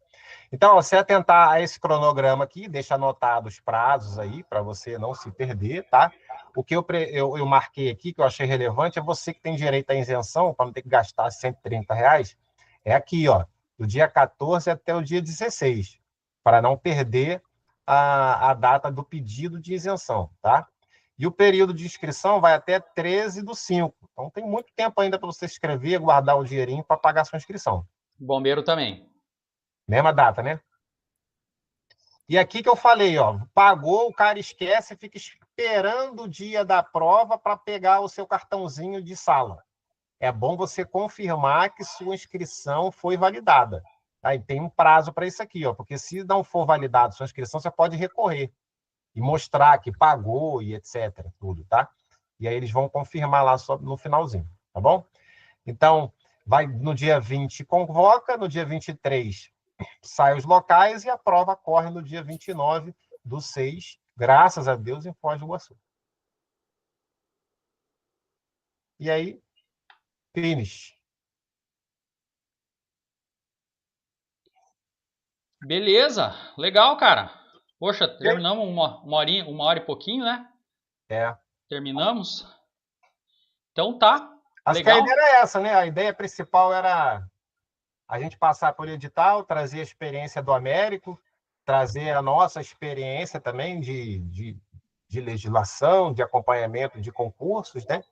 Então, você atentar a esse cronograma aqui, deixa anotado os prazos aí, para você não se perder, tá? O que eu marquei aqui, que eu achei relevante, é você que tem direito à isenção, para não ter que gastar R$130, é aqui, ó, do dia 14 até o dia 16, para não perder a data do pedido de isenção, tá? E o período de inscrição vai até 13/5. Então, tem muito tempo ainda para você escrever, guardar o dinheirinho para pagar a sua inscrição. Bombeiro também. Mesma data, né? E aqui que eu falei, ó, pagou, o cara esquece, fica esperando o dia da prova para pegar o seu cartãozinho de sala. É bom você confirmar que sua inscrição foi validada. Aí tem um prazo para isso aqui, ó, porque se não for validada sua inscrição, você pode recorrer e mostrar que pagou e etc, tudo, tá? E aí eles vão confirmar lá só no finalzinho, tá bom? Então, vai no dia 20 convoca, no dia 23 sai os locais e a prova corre no dia 29/6, graças a Deus, em Foz do Iguaçu. E aí, finish. Beleza, legal, cara. Poxa, terminamos uma hora e pouquinho, né? Terminamos. Então tá, Acho legal. que a ideia era essa, né? A ideia principal era a gente passar por edital, trazer a experiência do Américo, trazer a nossa experiência também de legislação, de acompanhamento de concursos, né?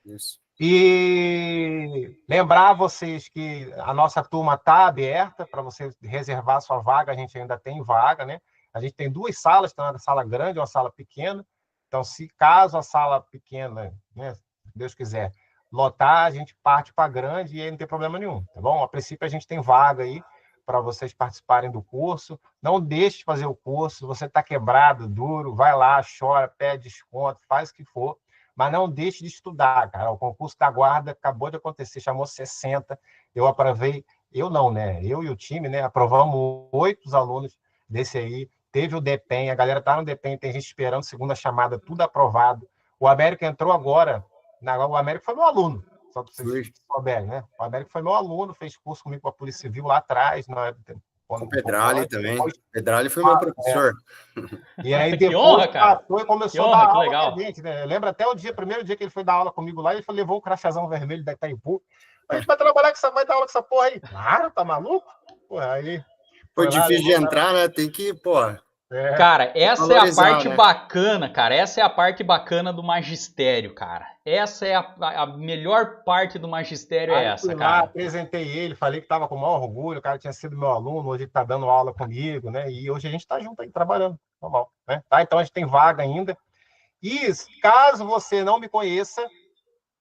Isso. E lembrar vocês que a nossa turma está aberta para você reservar sua vaga, a gente ainda tem vaga, né? A gente tem 2 salas, tem uma sala grande e uma sala pequena. Então, se caso a sala pequena, né, se Deus quiser, lotar, a gente parte para a grande e aí não tem problema nenhum, tá bom? A princípio, a gente tem vaga aí para vocês participarem do curso. Não deixe de fazer o curso. Você está quebrado, duro, vai lá, chora, pede desconto, faz o que for. Mas não deixe de estudar, cara. O concurso da Guarda acabou de acontecer, chamou 60. Eu aprovei, eu não, né? Eu e o time, né? Aprovamos 8 alunos desse aí. Teve o DEPEN, a galera tá no DEPEN, tem gente esperando segunda chamada, tudo aprovado. O Américo entrou agora. O Américo foi meu aluno, só para vocês souberem, né? O Américo foi meu aluno, fez curso comigo com a Polícia Civil lá atrás, o Pedrali também. O Pedrali foi meu professor. E aí Que depois honra, cara. passou e começou a dar aula pra gente, né? Lembra até primeiro dia que ele foi dar aula comigo lá, ele levou o crachazão vermelho da Itaipu. A gente vai trabalhar com essa, vai dar aula com essa porra aí. Claro, tá maluco? Porra, aí foi difícil de entrar, né? Tem que, porra. Cara, essa é a parte bacana, cara. Essa é a parte bacana do magistério, cara. Essa é a melhor parte do magistério, é essa, cara. Apresentei ele, falei que tava com o maior orgulho, o cara tinha sido meu aluno, hoje ele tá dando aula comigo, né? E hoje a gente tá junto aí, trabalhando, normal, né? Tá? Então a gente tem vaga ainda. E caso você não me conheça,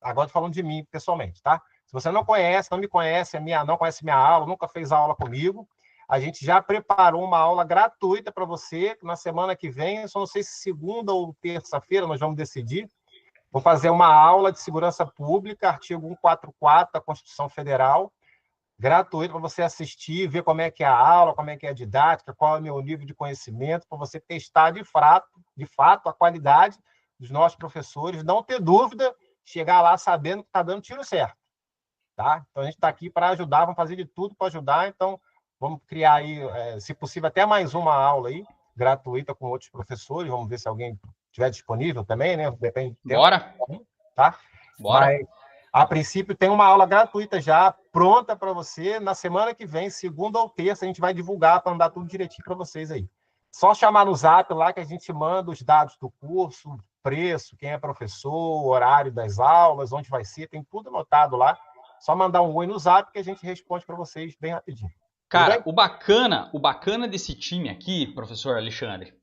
agora tô falando de mim pessoalmente, tá? Se você não conhece, não me conhece, não conhece minha aula, nunca fez aula comigo, a gente já preparou uma aula gratuita para você, na semana que vem, só não sei se segunda ou terça-feira, nós vamos decidir. Vou fazer uma aula de segurança pública, artigo 144 da Constituição Federal, gratuito para você assistir, ver como é que é a aula, como é que é a didática, qual é o meu nível de conhecimento, para você testar de fato a qualidade dos nossos professores, não ter dúvida, chegar lá sabendo que está dando tiro certo. Tá? Então, a gente está aqui para ajudar, vamos fazer de tudo para ajudar, então vamos criar aí, se possível, até mais uma aula aí, gratuita com outros professores, vamos ver se alguém estiver disponível também, né? Depende do tempo. Bora! Tá? Bora. Mas, a princípio, tem uma aula gratuita já pronta para você. Na semana que vem, segunda ou terça, a gente vai divulgar para andar tudo direitinho para vocês aí. Só chamar no Zap lá que a gente manda os dados do curso, preço, quem é professor, horário das aulas, onde vai ser, tem tudo anotado lá. Só mandar um oi no Zap que a gente responde para vocês bem rapidinho. Cara, o bacana desse time aqui, professor Alexandre,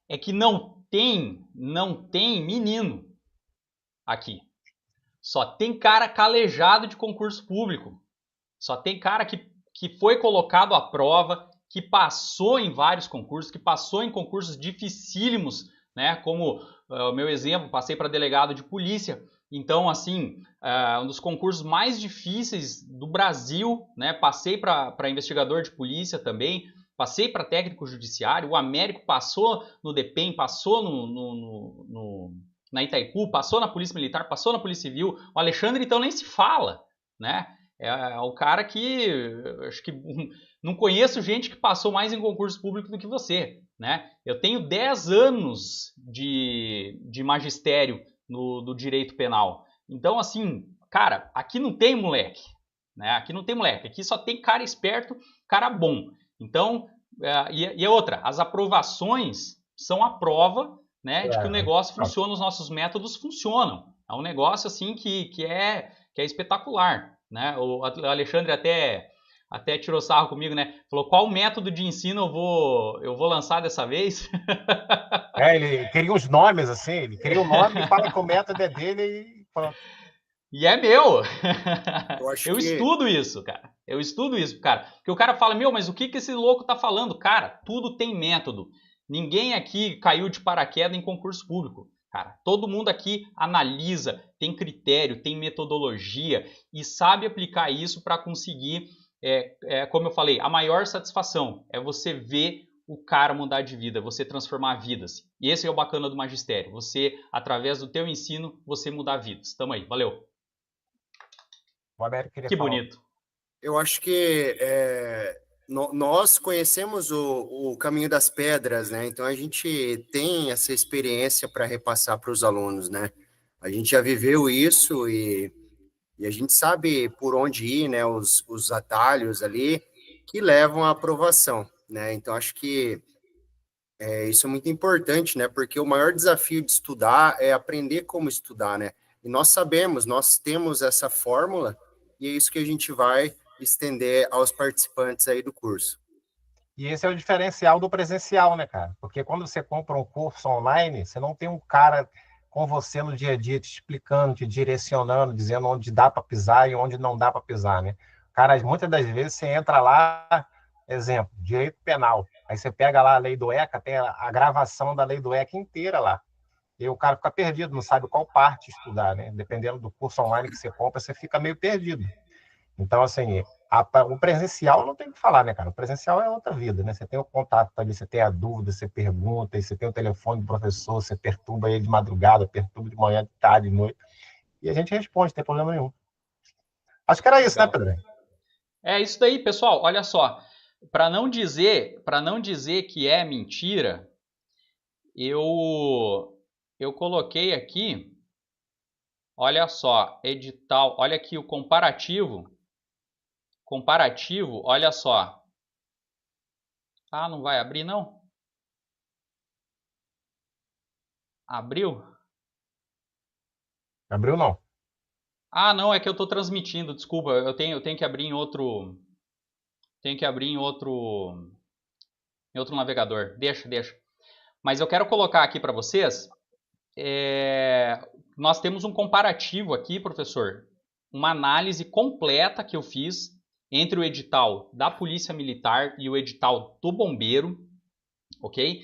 é que não tem menino aqui. Só tem cara calejado de concurso público. Só tem cara que foi colocado à prova, que passou em vários concursos, que passou em concursos dificílimos, né? Como o meu exemplo, passei para delegado de polícia. Então, assim, um dos concursos mais difíceis do Brasil, né? Passei para investigador de polícia também, passei para técnico judiciário, o Américo passou no DEPEN, passou na Itaipu, passou na Polícia Militar, passou na Polícia Civil. O Alexandre, então, nem se fala, né? É o cara que, acho que não conheço gente que passou mais em concurso público do que você, né? Eu tenho 10 anos de magistério do direito penal. Então, assim, cara, aqui não tem moleque, né? Aqui não tem moleque, aqui só tem cara esperto, cara bom. Então, e outra, as aprovações são a prova, né, de que o negócio funciona, os nossos métodos funcionam. É um negócio, assim, que é espetacular, né? O Alexandre até tirou sarro comigo, né? Falou, qual método de ensino eu vou lançar dessa vez? Ele queria uns nomes, assim, ele queria um nome e fala que o método é dele e pronto. E é meu! Eu estudo isso, cara. Porque o cara fala, mas o que esse louco tá falando? Cara, tudo tem método. Ninguém aqui caiu de paraquedas em concurso público. Cara, todo mundo aqui analisa, tem critério, tem metodologia e sabe aplicar isso para conseguir, como eu falei, a maior satisfação é você ver o cara mudar de vida, você transformar vidas. E esse é o bacana do magistério. Você, através do teu ensino, você mudar vidas. Tamo aí, valeu. O Américo queria Que falar. bonito. Eu acho que nós conhecemos o caminho das pedras, né? Então a gente tem essa experiência para repassar para os alunos, né? A gente já viveu isso e a gente sabe por onde ir, né? Os atalhos ali que levam à aprovação, né? Então acho que isso é muito importante, né? Porque o maior desafio de estudar é aprender como estudar, né? E nós sabemos, nós temos essa fórmula e é isso que a gente vai estender aos participantes aí do curso. E esse é o diferencial do presencial, né, cara? Porque quando você compra um curso online, você não tem um cara com você no dia a dia te explicando, te direcionando, dizendo onde dá para pisar e onde não dá para pisar, né? Cara, muitas das vezes você entra lá, exemplo, direito penal. Aí você pega lá a lei do ECA, tem a gravação da lei do ECA inteira lá. E o cara fica perdido, não sabe qual parte estudar, né? Dependendo do curso online que você compra, você fica meio perdido. Então, assim, o presencial não tem o que falar, né, cara? O presencial é outra vida, né? Você tem o contato ali, você tem a dúvida, você pergunta, e você tem o telefone do professor, você perturba ele de madrugada, perturba de manhã, de tarde, de noite. E a gente responde, não tem problema nenhum. Acho que era isso, Legal. né, Pedro? É isso daí, pessoal. Olha só. Para não dizer que é mentira, eu coloquei aqui, olha só, edital, olha aqui o comparativo, olha só. Ah, não vai abrir não? Abriu? Abriu, não. Ah, não, é que eu estou transmitindo, desculpa, eu tenho que abrir em outro, em outro navegador. Deixa. Mas eu quero colocar aqui para vocês, nós temos um comparativo aqui, professor, uma análise completa que eu fiz entre o edital da Polícia Militar e o edital do Bombeiro, ok?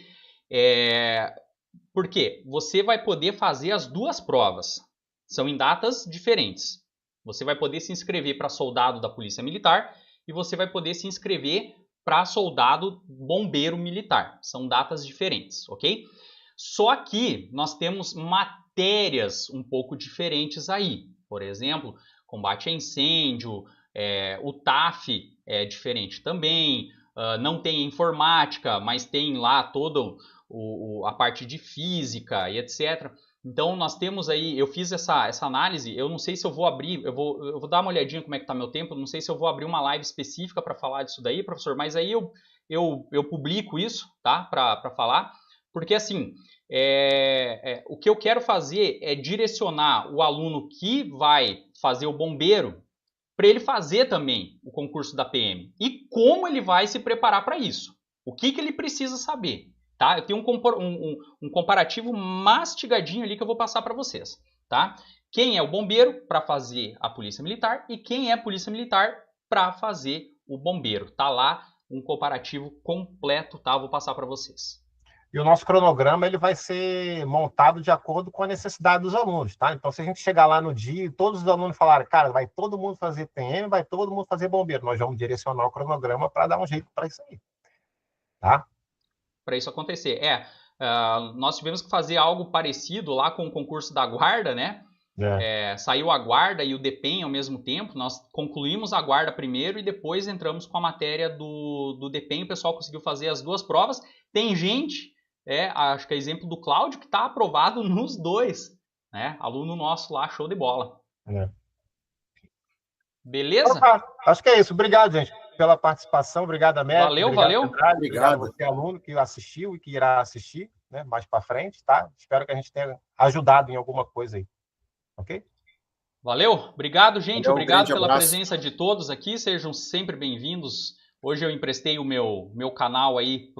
Por quê? Você vai poder fazer as duas provas, são em datas diferentes. Você vai poder se inscrever para soldado da Polícia Militar e você vai poder se inscrever para soldado bombeiro militar. São datas diferentes, ok? Só que nós temos matérias um pouco diferentes aí. Por exemplo, combate a incêndio, o TAF é diferente também, não tem informática, mas tem lá toda a parte de física e etc. Então, nós temos aí, eu fiz essa análise, eu não sei se eu vou abrir, eu vou dar uma olhadinha como é que está meu tempo, não sei se eu vou abrir uma live específica para falar disso daí, professor, mas aí eu publico isso, tá, para falar, porque assim, o que eu quero fazer é direcionar o aluno que vai fazer o bombeiro para ele fazer também o concurso da PM e como ele vai se preparar para isso, o que ele precisa saber. Tá? Eu tenho um comparativo mastigadinho ali que eu vou passar para vocês. Tá? Quem é o bombeiro para fazer a polícia militar e quem é a polícia militar para fazer o bombeiro. Tá lá um comparativo completo, tá? Eu vou passar para vocês. E o nosso cronograma ele vai ser montado de acordo com a necessidade dos alunos, tá? Então, se a gente chegar lá no dia e todos os alunos falarem, cara, vai todo mundo fazer PM, vai todo mundo fazer bombeiro, nós vamos direcionar o cronograma para dar um jeito para isso aí, tá? Para isso acontecer. Nós tivemos que fazer algo parecido lá com o concurso da guarda, né? Saiu a guarda e o DPEM ao mesmo tempo, nós concluímos a guarda primeiro e depois entramos com a matéria do DPEM, o pessoal conseguiu fazer as duas provas. Tem gente, acho que é exemplo do Cláudio, que está aprovado nos dois, né? Aluno nosso lá, show de bola. Beleza? Então, tá. Acho que é isso. Obrigado, gente, pela participação. Obrigado, Américo. Valeu. Obrigado a você, aluno, que assistiu e que irá assistir, né, mais para frente, tá? Espero que a gente tenha ajudado em alguma coisa aí. Ok? Valeu. Obrigado, gente. Obrigado pela abraço. presença de todos aqui. Sejam sempre bem-vindos. Hoje eu emprestei o meu canal aí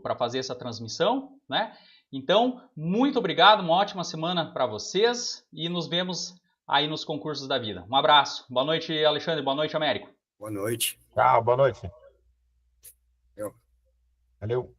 para fazer essa transmissão, né? Então, muito obrigado. Uma ótima semana para vocês e nos vemos aí nos concursos da vida. Um abraço. Boa noite, Alexandre. Boa noite, Américo. Boa noite. Tchau, boa noite. Valeu.